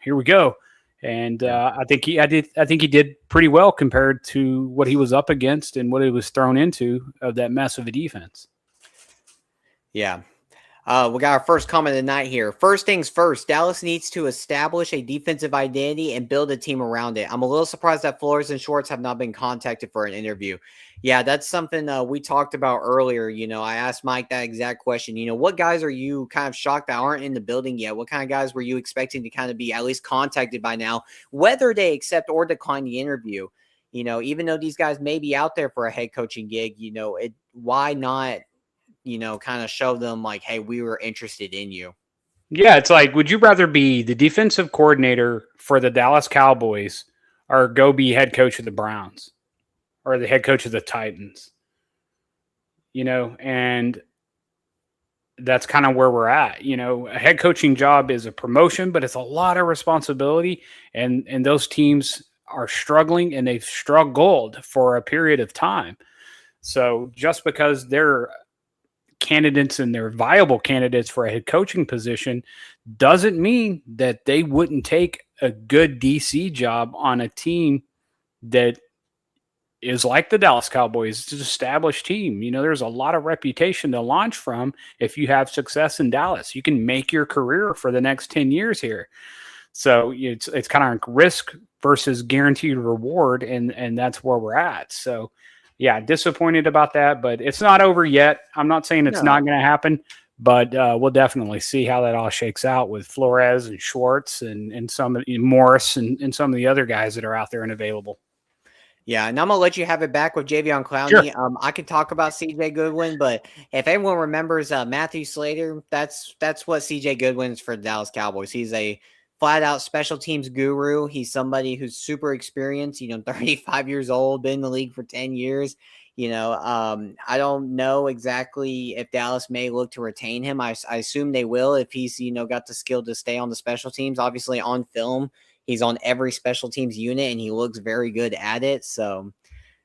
here we go. And I think he did pretty well compared to what he was up against and what he was thrown into of that mess of a defense. Yeah. We got our first comment of the night here. First things first, Dallas needs to establish a defensive identity and build a team around it. I'm a little surprised that Flores and Schwartz have not been contacted for an interview. Yeah, that's something we talked about earlier. I asked Mike that exact question. What guys are you kind of shocked that aren't in the building yet? What kind of guys were you expecting to kind of be at least contacted by now, whether they accept or decline the interview? Even though these guys may be out there for a head coaching gig, why not kind of show them like, hey, we were interested in you. Yeah, it's like, would you rather be the defensive coordinator for the Dallas Cowboys or go be head coach of the Browns or the head coach of the Titans? And that's kind of where we're at. A head coaching job is a promotion, but it's a lot of responsibility. And those teams are struggling, and they've struggled for a period of time. So just because they're candidates and they're viable candidates for a head coaching position doesn't mean that they wouldn't take a good DC job on a team that is like the Dallas Cowboys. It's an established team. There's a lot of reputation to launch from if you have success in Dallas. You can make your career for the next 10 years here. So it's kind of like risk versus guaranteed reward, and that's where we're at. So, yeah, disappointed about that, but it's not over yet. I'm not saying it's not going to happen, but we'll definitely see how that all shakes out with Flores and Schwartz and some Morris and some of the other guys that are out there and available. Yeah, and I'm gonna let you have it back with Jadeveon Clowney. Sure. I could talk about CJ Goodwin, but if anyone remembers Matthew Slater, that's what CJ Goodwin is for the Dallas Cowboys. He's a flat out special teams guru. He's somebody who's super experienced, 35 years old, been in the league for 10 years. I don't know exactly if Dallas may look to retain him. I assume they will if he's, got the skill to stay on the special teams. Obviously on film, he's on every special teams unit and he looks very good at it. So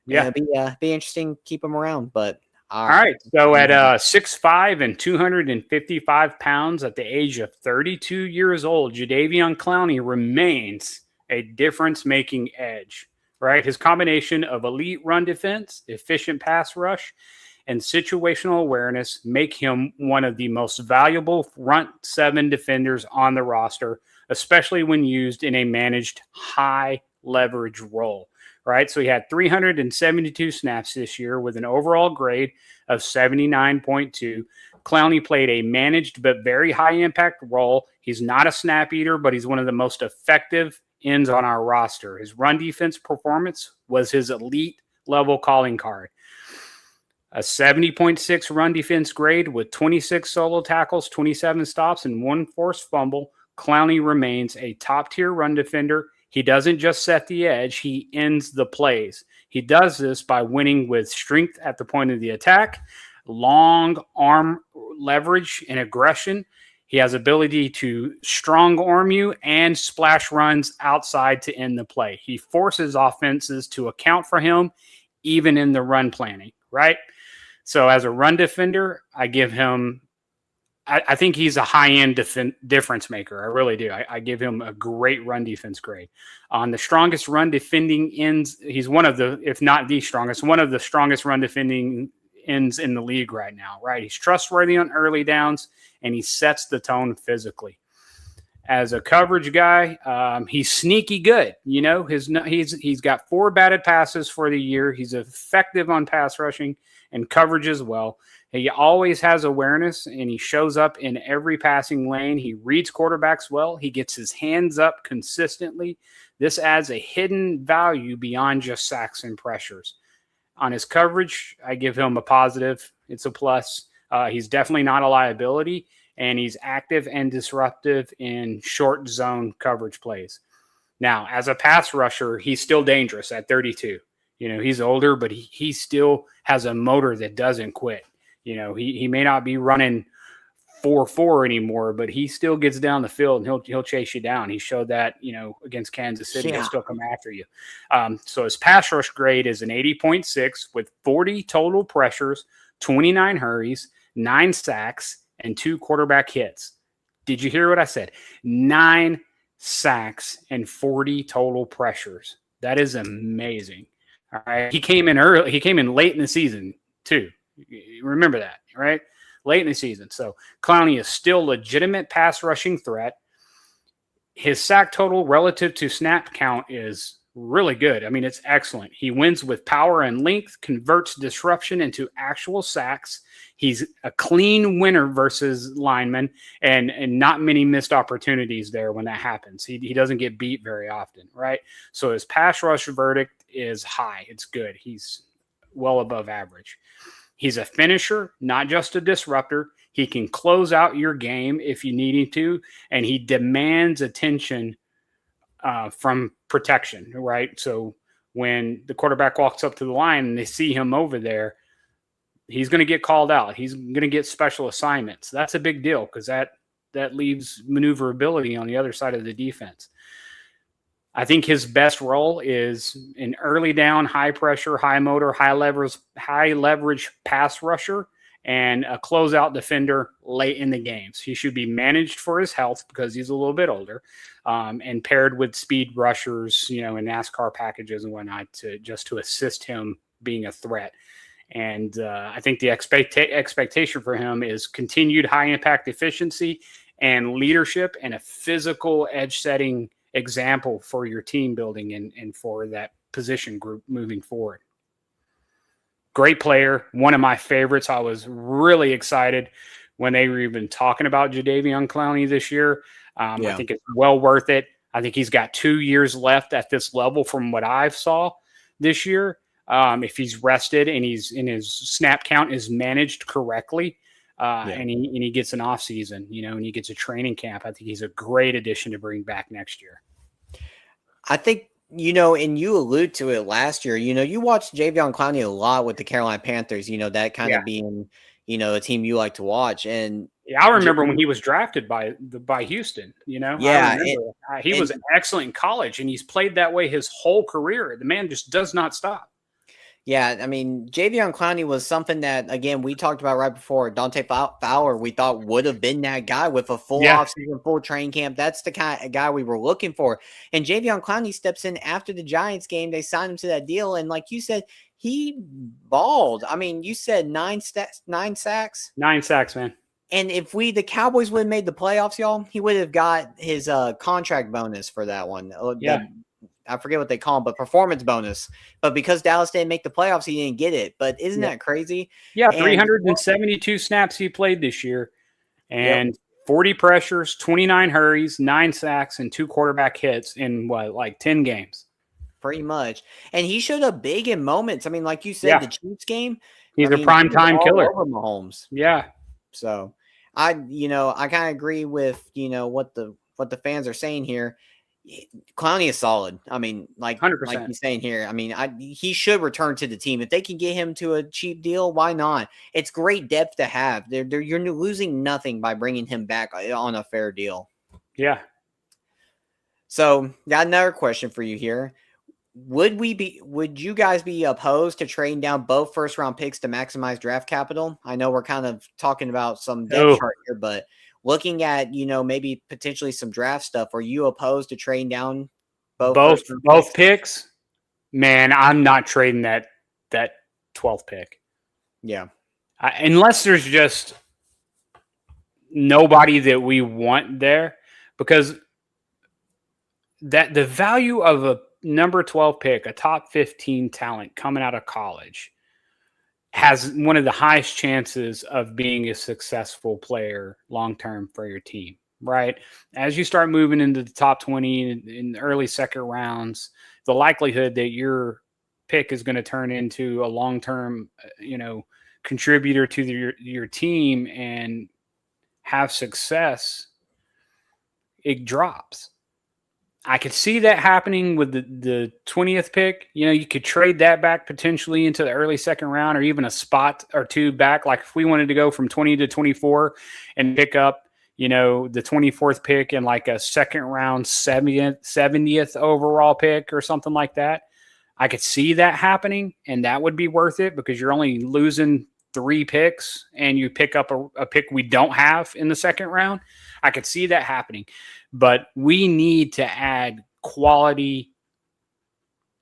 yeah, it'll be interesting to keep him around, but all right. So at 6'5" and 255 pounds at the age of 32 years old, Jadeveon Clowney remains a difference-making edge, right? His combination of elite run defense, efficient pass rush, and situational awareness make him one of the most valuable front seven defenders on the roster, especially when used in a managed high leverage role. Right. So he had 372 snaps this year with an overall grade of 79.2. Clowney played a managed but very high impact role. He's not a snap eater, but he's one of the most effective ends on our roster. His run defense performance was his elite level calling card. A 70.6 run defense grade with 26 solo tackles, 27 stops, and 1 forced fumble. Clowney remains a top tier run defender. He doesn't just set the edge, he ends the plays. He does this by winning with strength at the point of the attack, long arm leverage and aggression. He has ability to strong arm you and splash runs outside to end the play. He forces offenses to account for him even in the run planning, right? So as a run defender, I give him I think he's a high-end difference maker. I really do. I give him a great run defense grade. On the strongest run defending ends, he's one of the, if not the strongest, one of the strongest run defending ends in the league right now, right? He's trustworthy on early downs, and he sets the tone physically. As a coverage guy, he's sneaky good. He's got 4 batted passes for the year. He's effective on pass rushing and coverage as well. He always has awareness, and he shows up in every passing lane. He reads quarterbacks well. He gets his hands up consistently. This adds a hidden value beyond just sacks and pressures. On his coverage, I give him a positive. It's a plus. He's definitely not a liability, and he's active and disruptive in short zone coverage plays. Now, as a pass rusher, he's still dangerous at 32. He's older, but he still has a motor that doesn't quit. He may not be running 4.4 anymore, but he still gets down the field and he'll chase you down. He showed that, against Kansas City. He'll still come after you. So his pass rush grade is an 80.6 with 40 total pressures, 29 hurries, 9 sacks, and 2 quarterback hits. Did you hear what I said? 9 sacks and 40 total pressures. That is amazing. All right. He came in early. He came in late in the season too. Remember that, right? Late in the season. So Clowney is still legitimate pass rushing threat. His sack total relative to snap count is really good. I mean, it's excellent. He wins with power and length, converts disruption into actual sacks. He's a clean winner versus linemen, and not many missed opportunities there when that happens. He doesn't get beat very often, right? So his pass rush verdict is high. It's good. He's well above average. He's a finisher, not just a disruptor. He can close out your game if you need him to, and he demands attention from protection, right? So when the quarterback walks up to the line and they see him over there, he's going to get called out. He's going to get special assignments. That's a big deal because that leaves maneuverability on the other side of the defense. I think his best role is an early down, high pressure, high motor, high leverage pass rusher, and a closeout defender late in the games. He should be managed for his health because he's a little bit older, and paired with speed rushers, in NASCAR packages and whatnot to assist him being a threat. And I think the expectation for him is continued high impact efficiency and leadership and a physical edge setting example for your team building and for that position group moving forward. Great player, one of my favorites. I was really excited when they were even talking about Jadeveon Clowney this year. I think it's well worth it. I think he's got 2 years left at this level from what I've saw this year. If he's rested and his snap count is managed correctly, and he gets an off season, and he gets a training camp, I think he's a great addition to bring back next year. I think, and you allude to it last year, you watched Jadeveon Clowney a lot with the Carolina Panthers, that kind of being, a team you like to watch. And I remember when he was drafted by Houston, he was excellent in college, and he's played that way his whole career. The man just does not stop. Yeah, I mean, Jadeveon Clowney was something that, again, we talked about right before. Dante Fowler, we thought would have been that guy with a full offseason, full training camp. That's the kind of guy we were looking for. And Jadeveon Clowney steps in after the Giants game. They signed him to that deal. And like you said, he balled. I mean, you said 9 sacks? 9 sacks, man. And if the Cowboys would have made the playoffs, y'all, he would have got his contract bonus for that one. I forget what they call them, but performance bonus. But because Dallas didn't make the playoffs, he didn't get it. But isn't that crazy? Yeah, 372 snaps he played this year, and 40 pressures, 29 hurries, 9 sacks, and 2 quarterback hits in 10 games. Pretty much. And he showed up big in moments. I mean, like you said, the Chiefs game. He's a prime time killer. Over Mahomes. Yeah. So I kind of agree with, what the fans are saying here. Clowney is solid. I mean, 100%. Like he's saying here, I mean, he should return to the team. If they can get him to a cheap deal, why not? It's great depth to have. You're losing nothing by bringing him back on a fair deal. Yeah. So, got another question for you here. Would you guys be opposed to trading down both first round picks to maximize draft capital? I know we're kind of talking about some depth chart here, but looking at, maybe potentially some draft stuff, are you opposed to trading down both picks? Man, I'm not trading that 12th pick. Yeah. Unless there's just nobody that we want there, because that the value of a number 12 pick, a top 15 talent coming out of college, has one of the highest chances of being a successful player long-term for your team, right? As you start moving into the top 20 in the early second rounds, the likelihood that your pick is going to turn into a long-term, contributor to your team and have success, it drops. I could see that happening with the 20th pick. You could trade that back potentially into the early second round, or even a spot or two back. Like if we wanted to go from 20 to 24 and pick up, the 24th pick and like a second round 70th overall pick or something like that. I could see that happening, and that would be worth it because you're only losing 3 picks and you pick up a pick we don't have in the second round. I could see that happening. But we need to add quality,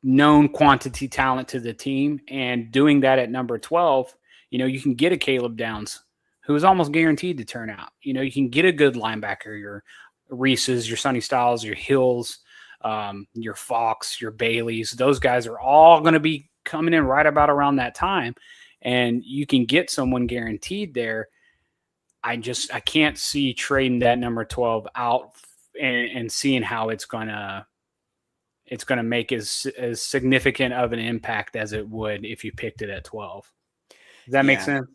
known quantity talent to the team. And doing that at number 12, you can get a Caleb Downs who is almost guaranteed to turn out. You can get a good linebacker, your Reeses, your Sonny Styles, your Hills, your Fox, your Baileys. Those guys are all going to be coming in right about around that time. And you can get someone guaranteed there. I can't see trading that number 12 out and seeing how it's gonna make as significant of an impact as it would if you picked it at 12. Does that make sense?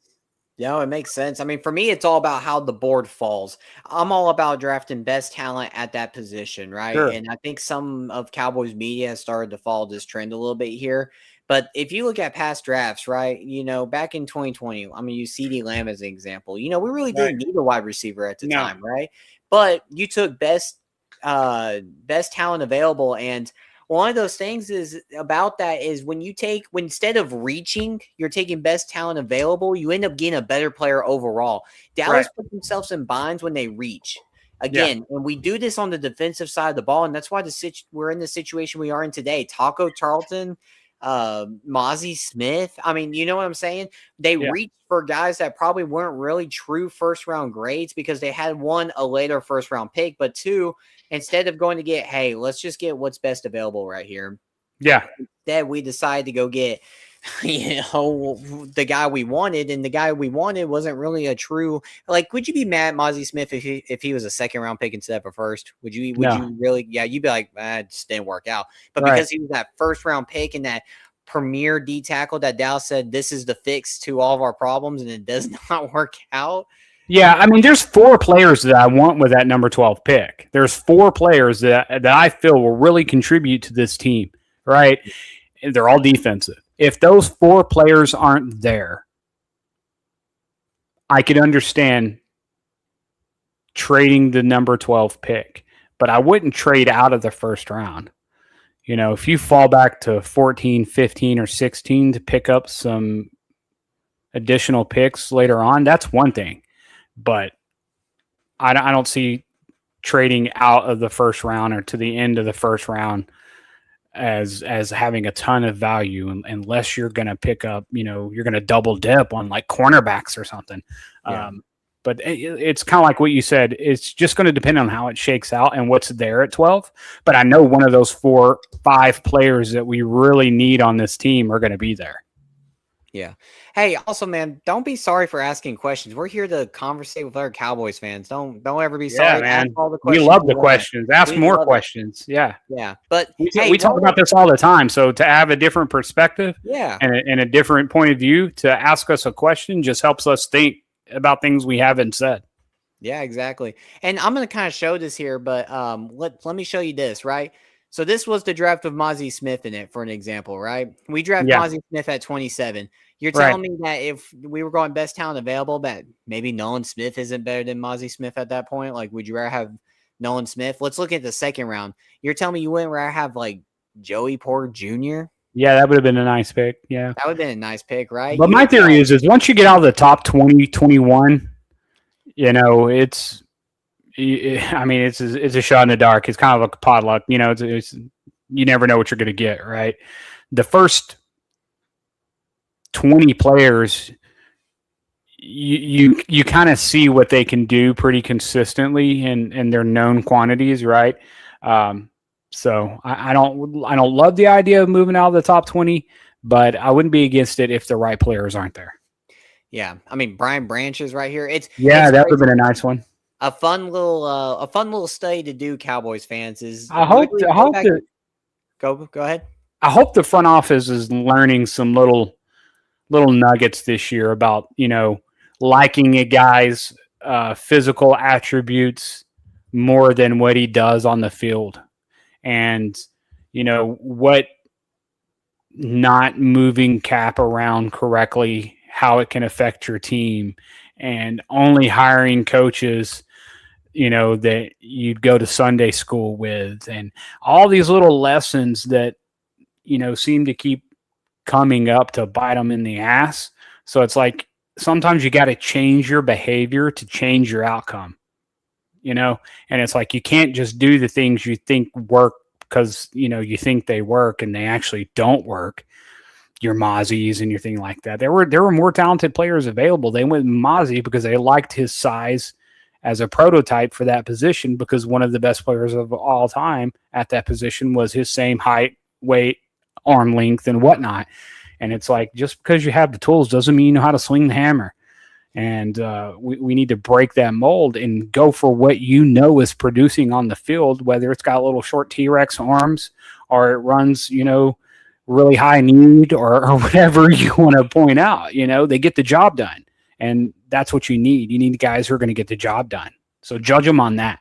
Yeah, it makes sense. I mean, for me, it's all about how the board falls. I'm all about drafting best talent at that position, right? Sure. And I think some of Cowboys media has started to follow this trend a little bit here. But if you look at past drafts, right, back in 2020, I'm going to use CeeDee Lamb as an example. We really didn't need a wide receiver at the time, right? But you took best talent available. And one of those things is about that is when instead of reaching, you're taking best talent available, you end up getting a better player overall. Dallas put themselves in binds when they reach. Again, and we do this on the defensive side of the ball, and that's why we're in the situation we are in today. Taco Charlton, Mozzie Smith. I mean, you know what I'm saying? They reached for guys that probably weren't really true first round grades because they had one, a later first round pick, but two, instead of going to get, hey, let's just get what's best available right here. Yeah. Instead, we decided to go get, the guy we wanted, and the guy we wanted wasn't really a true. Like, would you be mad at Mozzie Smith if he was a second round pick instead of a first? Would you really? Yeah, you'd be like, it just didn't work out. But because he was that first round pick and that premier D tackle that Dallas said this is the fix to all of our problems, and it does not work out. Yeah, I mean, there's 4 players that I want with that number 12 pick. There's 4 players that I feel will really contribute to this team, right? And they're all defensive. If those 4 players aren't there, I could understand trading the number 12 pick, but I wouldn't trade out of the first round. You know, if you fall back to 14, 15, or 16 to pick up some additional picks later on, that's one thing. But I don't see trading out of the first round or to the end of the first round as having a ton of value unless you're going to pick up, you're going to double dip on like cornerbacks or something. Yeah. But it's kind of like what you said. It's just going to depend on how it shakes out and what's there at 12. But I know one of those 4, 5 players that we really need on this team are going to be there. Yeah. Hey, also, man, don't be sorry for asking questions. We're here to conversate with other Cowboys fans. Don't ever be sorry. Man. Ask all the questions. We love the questions. Ask more questions. Yeah. Yeah. But we talk about this all the time. So to have a different perspective and a different point of view to ask us a question just helps us think about things we haven't said. Yeah, exactly. And I'm going to kind of show this here, but let me show you this, right? So this was the draft of Mozzie Smith in it, for an example, right? We drafted Mozzie Smith at 27. You're telling me that if we were going best talent available, that maybe Nolan Smith isn't better than Mozzie Smith at that point? Like, would you rather have Nolan Smith? Let's look at the second round. You're telling me you wouldn't rather have, like, Joey Porter Jr.? Yeah, that would have been a nice pick. Yeah. That would have been a nice pick, right? But my theory is once you get out of the top 20, 21, it's a shot in the dark. It's kind of like a potluck. It's you never know what you're going to get, right? The first 20 players, you kind of see what they can do pretty consistently in their known quantities, right? So I don't love the idea of moving out of the top 20, but I wouldn't be against it if the right players aren't there. Yeah, I mean Brian Branch is right here. It's that would have been a nice one. A fun little study to do, Cowboys fans. Is I hope go ahead. I hope the front office is learning some little nuggets this year about liking a guy's physical attributes more than what he does on the field, and what not moving cap around correctly, how it can affect your team, and only hiring coaches that you'd go to Sunday school with, and all these little lessons that seem to keep coming up to bite them in the ass. So it's like sometimes you got to change your behavior to change your outcome, and it's like you can't just do the things you think work because you think they work and they actually don't work. Your Mozzies and your thing like that. There were more talented players available. They went Mozzie because they liked his size as a prototype for that position, because one of the best players of all time at that position was his same height, weight, arm length, and whatnot. And it's like, just because you have the tools doesn't mean you know how to swing the hammer. And we need to break that mold and go for what is producing on the field, whether it's got little short T-Rex arms or it runs, really high need or whatever you want to point out. They get the job done. And that's what you need. You need guys who are going to get the job done. So judge them on that.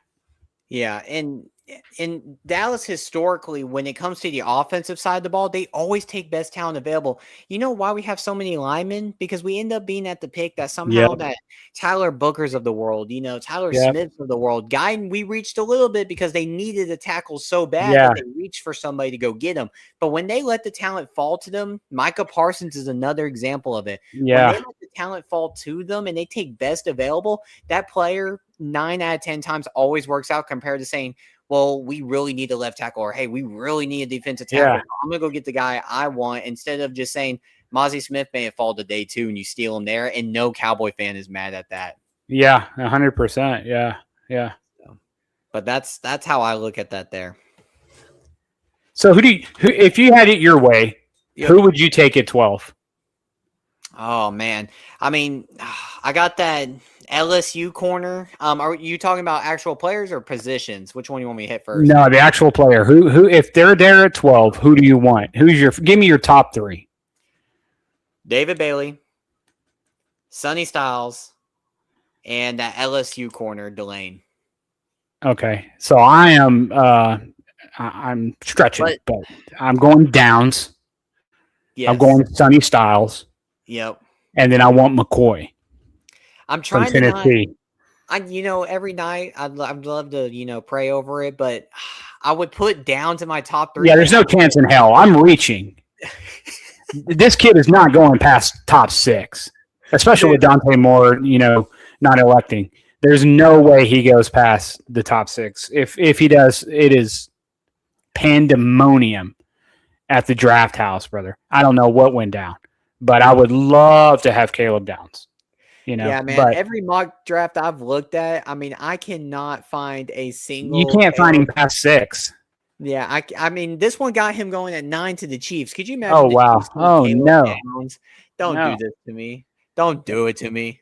Yeah, and in Dallas historically, when it comes to the offensive side of the ball, they always take best talent available. You know why we have so many linemen? Because we end up being at the pick that somehow Yep. that Tyler Booker's of the world, Tyler Yep. Smith's of the world, guy we reached a little bit because they needed a tackle so bad Yeah. that they reached for somebody to go get him. But when they let the talent fall to them, Micah Parsons is another example of it. When they Yeah. let the talent fall to them and they take best available, that player 9 out of 10 times always works out compared to saying, well, we really need a left tackle, or hey, we really need a defensive tackle. Yeah. I'm gonna go get the guy I want instead of just saying Mozzie Smith may have fallen to day 2 and you steal him there, and no Cowboy fan is mad at that. Yeah. 100%. Yeah. Yeah. So, but that's how I look at that there. So who if you had it your way, who would you take at 12? Oh man, I mean, I got that LSU corner. Are you talking about actual players or positions? Which one you want me to hit first? No, the actual player. Who if they're there at 12, who do you want? Give me your top 3. David Bailey, Sonny Styles, and that LSU corner, Delane. Okay. So I am I'm stretching, but I'm going Downs. Yes. I'm going Sonny Styles. Yep. And then I want McCoy. I'm trying to not, every night I'd love to, pray over it, but I would put Downs in my top 3. Yeah, there's no chance in hell. I'm reaching. This kid is not going past top 6, especially with Dante Moore, not electing. There's no way he goes past the top 6. If he does, it is pandemonium at the draft house, brother. I don't know what went down, but I would love to have Caleb Downs. Yeah, man. But every mock draft I've looked at, I mean, I cannot find a single. You can't find him past 6. Yeah, I mean, this one got him going at 9 to the Chiefs. Could you imagine? Oh wow! Oh no! Downs? Don't do this to me. Don't do it to me.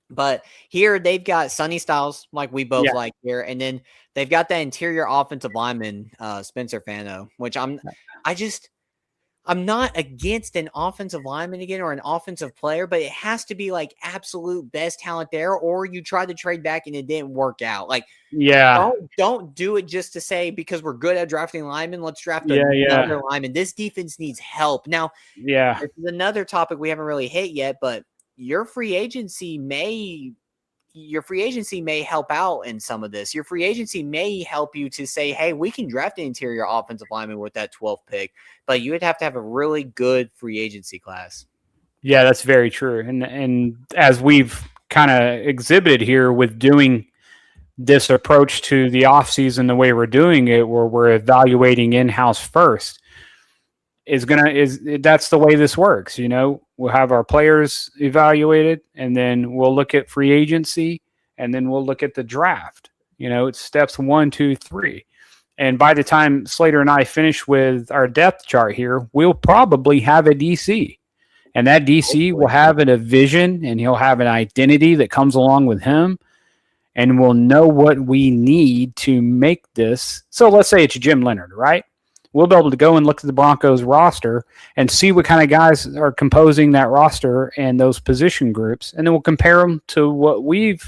But here they've got Sonny Styles, like we both like here, and then they've got that interior offensive lineman, Spencer Fano, which I'm not against an offensive lineman again or an offensive player, but it has to be like absolute best talent there, or you try to trade back and it didn't work out. Like, don't do it just to say because we're good at drafting linemen, let's draft another lineman. This defense needs help. Now, this is another topic we haven't really hit yet, but your free agency may help out in some of this. Your free agency may help you to say, hey, we can draft an interior offensive lineman with that 12th pick, but you would have to have a really good free agency class. Yeah, that's very true. And as we've kind of exhibited here with doing this approach to the offseason the way we're doing it, where we're evaluating in-house first, that's the way this works. We'll have our players evaluated, and then we'll look at free agency, and then we'll look at the draft. It's steps 1, 2, 3. And by the time Slater and I finish with our depth chart here, we'll probably have a DC, and that DC will have a vision, and he'll have an identity that comes along with him, and we'll know what we need to make this. So let's say it's Jim Leonard, right? We'll be able to go and look at the Broncos roster and see what kind of guys are composing that roster and those position groups. And then we'll compare them to what we've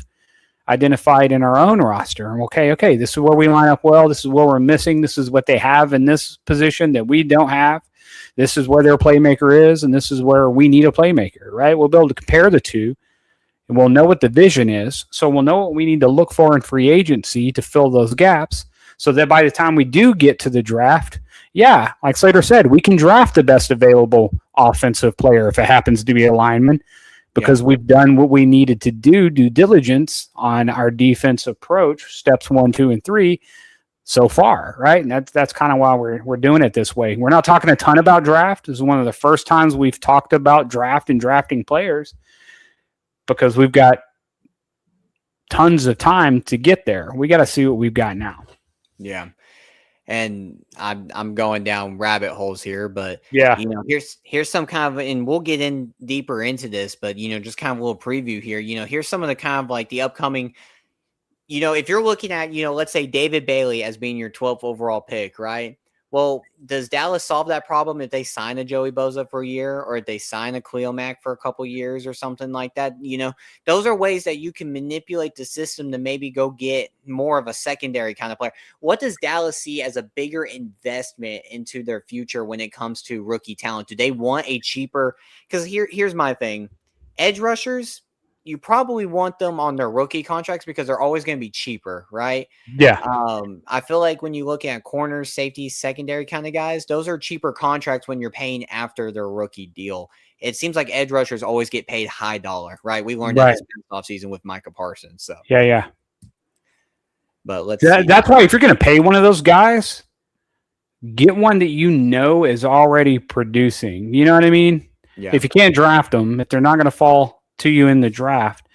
identified in our own roster. And okay, this is where we line up well. This is where we're missing. This is what they have in this position that we don't have. This is where their playmaker is, and this is where we need a playmaker, right? We'll be able to compare the two, and we'll know what the vision is. So we'll know what we need to look for in free agency to fill those gaps so that by the time we do get to the draft, like Slater said, we can draft the best available offensive player if it happens to be a lineman, because we've done what we needed to do, due diligence on our defense approach, steps 1, 2, and 3 so far, right? And that's kind of why we're doing it this way. We're not talking a ton about draft. This is one of the first times we've talked about draft and drafting players, because we've got tons of time to get there. We got to see what we've got now. Yeah. And I'm going down rabbit holes here, but here's some kind of, and we'll get in deeper into this, but just kind of a little preview here. Here's some of the kind of like the upcoming, if you're looking at, let's say David Bailey as being your 12th overall pick, right? Well, does Dallas solve that problem if they sign a Joey Bosa for a year, or if they sign a Khalil Mack for a couple years or something like that? Those are ways that you can manipulate the system to maybe go get more of a secondary kind of player. What does Dallas see as a bigger investment into their future when it comes to rookie talent? Do they want a cheaper? Because here's my thing. Edge rushers, you probably want them on their rookie contracts because they're always going to be cheaper, right? Yeah. I feel like when you look at corners, safeties, secondary kind of guys, those are cheaper contracts when you're paying after their rookie deal. It seems like edge rushers always get paid high dollar, right? We learned that this offseason with Micah Parsons. So yeah. But let's see. That's why if you're going to pay one of those guys, get one that is already producing. You know what I mean? Yeah. If you can't draft them, if they're not going to fall to you in the draft,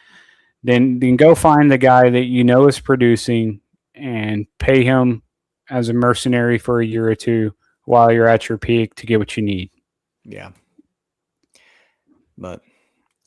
then go find the guy that is producing and pay him as a mercenary for a year or two while you're at your peak to get what you need. Yeah. But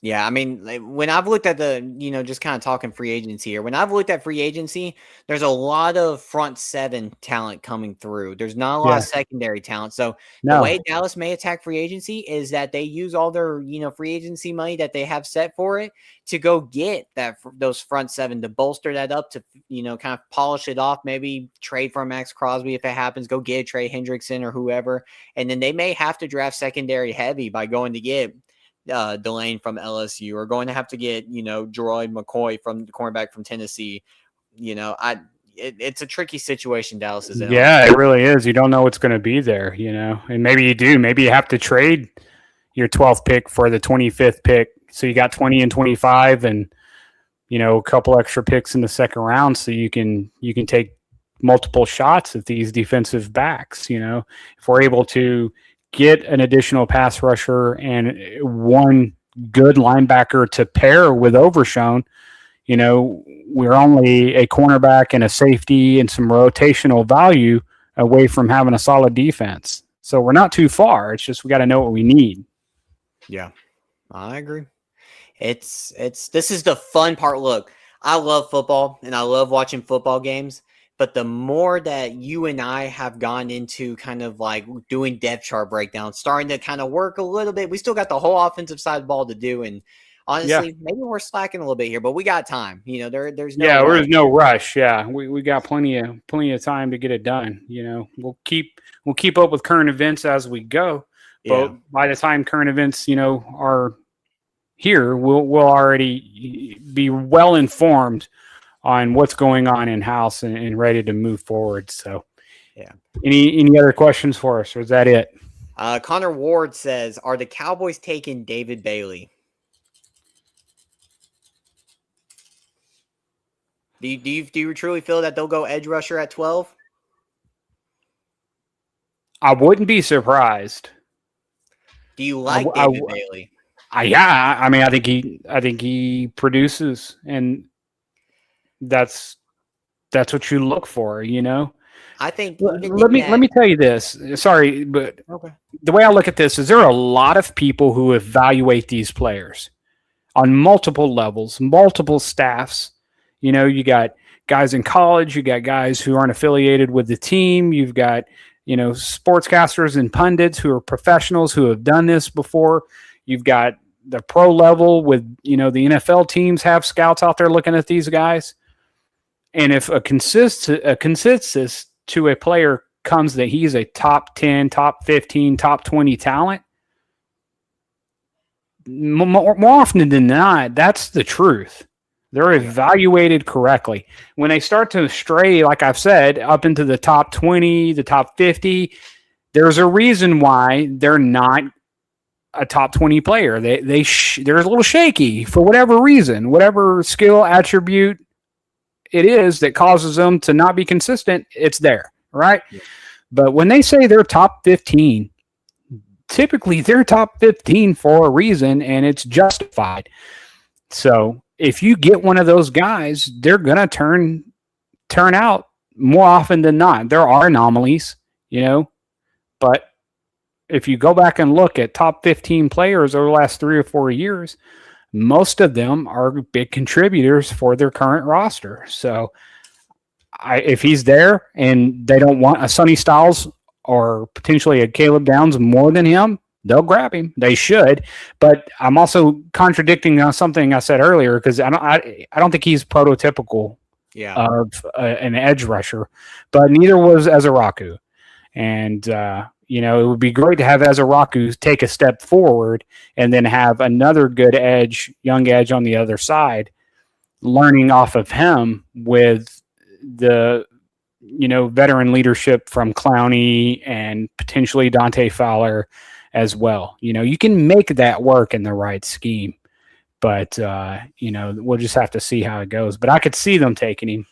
yeah, I mean, when I've looked at just kind of talking free agency here, when I've looked at free agency, there's a lot of front seven talent coming through. There's not a lot of secondary talent. So the way Dallas may attack free agency is that they use all their, free agency money that they have set for it to go get those front seven to bolster that up to, kind of polish it off, maybe trade for Max Crosby if it happens, go get Trey Hendrickson or whoever. And then they may have to draft secondary heavy by going to get Delane from LSU, or going to have to get, Gerard McCoy from the cornerback from Tennessee. It's a tricky situation Dallas is in. Yeah, it really is. You don't know what's going to be there, and maybe you do. Maybe you have to trade your 12th pick for the 25th pick. So you got 20 and 25 and, a couple extra picks in the second round. So you can take multiple shots at these defensive backs. If we're able to get an additional pass rusher and one good linebacker to pair with Overshown, we're only a cornerback and a safety and some rotational value away from having a solid defense. So we're not too far. It's just we got to know what we need. Yeah, I agree. This is the fun part. Look, I love football and I love watching football games. But the more that you and I have gone into kind of like doing depth chart breakdowns, starting to kind of work a little bit, we still got the whole offensive side of the ball to do. And honestly, maybe we're slacking a little bit here, but we got time. There's no there's no rush. Yeah, we got plenty of time to get it done. We'll keep up with current events as we go. But by the time current events, are here, we'll already be well informed on what's going on in-house and ready to move forward. So, yeah. Any other questions for us, or is that it? Connor Ward says, are the Cowboys taking David Bailey? Do you truly feel that they'll go edge rusher at 12? I wouldn't be surprised. Do you like David Bailey? Yeah, I mean, I think he produces, and that's what you look for, I think. Let me tell you this. Sorry, but the way I look at this is there are a lot of people who evaluate these players on multiple levels, multiple staffs. You got guys in college, you got guys who aren't affiliated with the team, you've got sportscasters and pundits who are professionals who have done this before. You've got the pro level with the NFL teams have scouts out there looking at these guys. And if a consensus to a player comes that he's a top 10, top 15, top 20 talent, more often than not, that's the truth. They're evaluated correctly. When they start to stray, like I've said, up into the top 20, the top 50, there's a reason why they're not a top 20 player. They're a little shaky for whatever reason, whatever skill attribute it is that causes them to not be consistent, it's there, right? Yeah. But when they say they're top 15, typically they're top 15 for a reason, and it's justified. So if you get one of those guys, they're going to turn out more often than not. There are anomalies, but if you go back and look at top 15 players over the last 3 or 4 years, most of them are big contributors for their current roster. So if he's there and they don't want a Sonny Styles or potentially a Caleb Downs more than him, they'll grab him. They should. But I'm also contradicting something I said earlier because I don't think he's prototypical of an edge rusher, but neither was Ezeraku. And, it would be great to have Ezeraku take a step forward and then have another good young edge on the other side, learning off of him with the, veteran leadership from Clowney and potentially Dante Fowler as well. You can make that work in the right scheme, but, we'll just have to see how it goes. But I could see them taking him.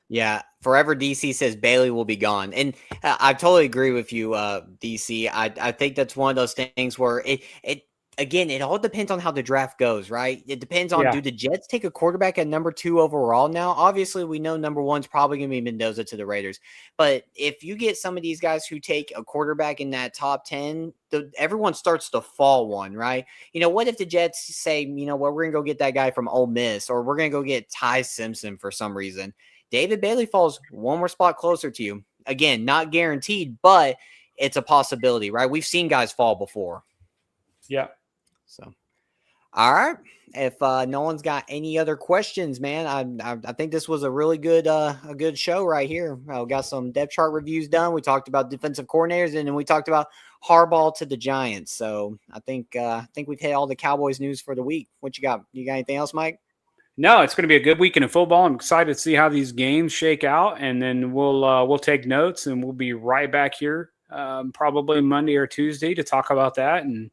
Yeah, Forever DC says Bailey will be gone, and I totally agree with you, DC. I think that's one of those things where it all depends on how the draft goes, right? It depends on do the Jets take a quarterback at number 2 overall now? Obviously, we know number 1's probably going to be Mendoza to the Raiders, but if you get some of these guys who take a quarterback in that top 10, everyone starts to fall one, right? What if the Jets say, we're going to go get that guy from Ole Miss, or we're going to go get Ty Simpson for some reason? David Bailey falls one more spot closer to you. Again, not guaranteed, but it's a possibility, right? We've seen guys fall before. Yeah. So, all right. If no one's got any other questions, man, I think this was a really good a good show right here. We got some depth chart reviews done. We talked about defensive coordinators, and then we talked about Harbaugh to the Giants. So I think we've hit all the Cowboys news for the week. What you got? You got anything else, Mike? No, it's going to be a good weekend of football. I'm excited to see how these games shake out, and then we'll take notes, and we'll be right back here probably Monday or Tuesday to talk about that and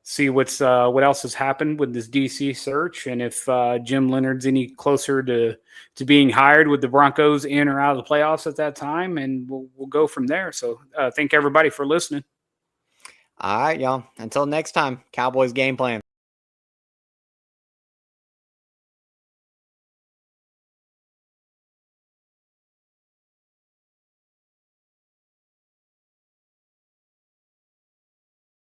see what else has happened with this DC search, and if Jim Leonard's any closer to being hired with the Broncos in or out of the playoffs at that time, and we'll go from there. So thank everybody for listening. All right, y'all. Until next time, Cowboys Game Plan.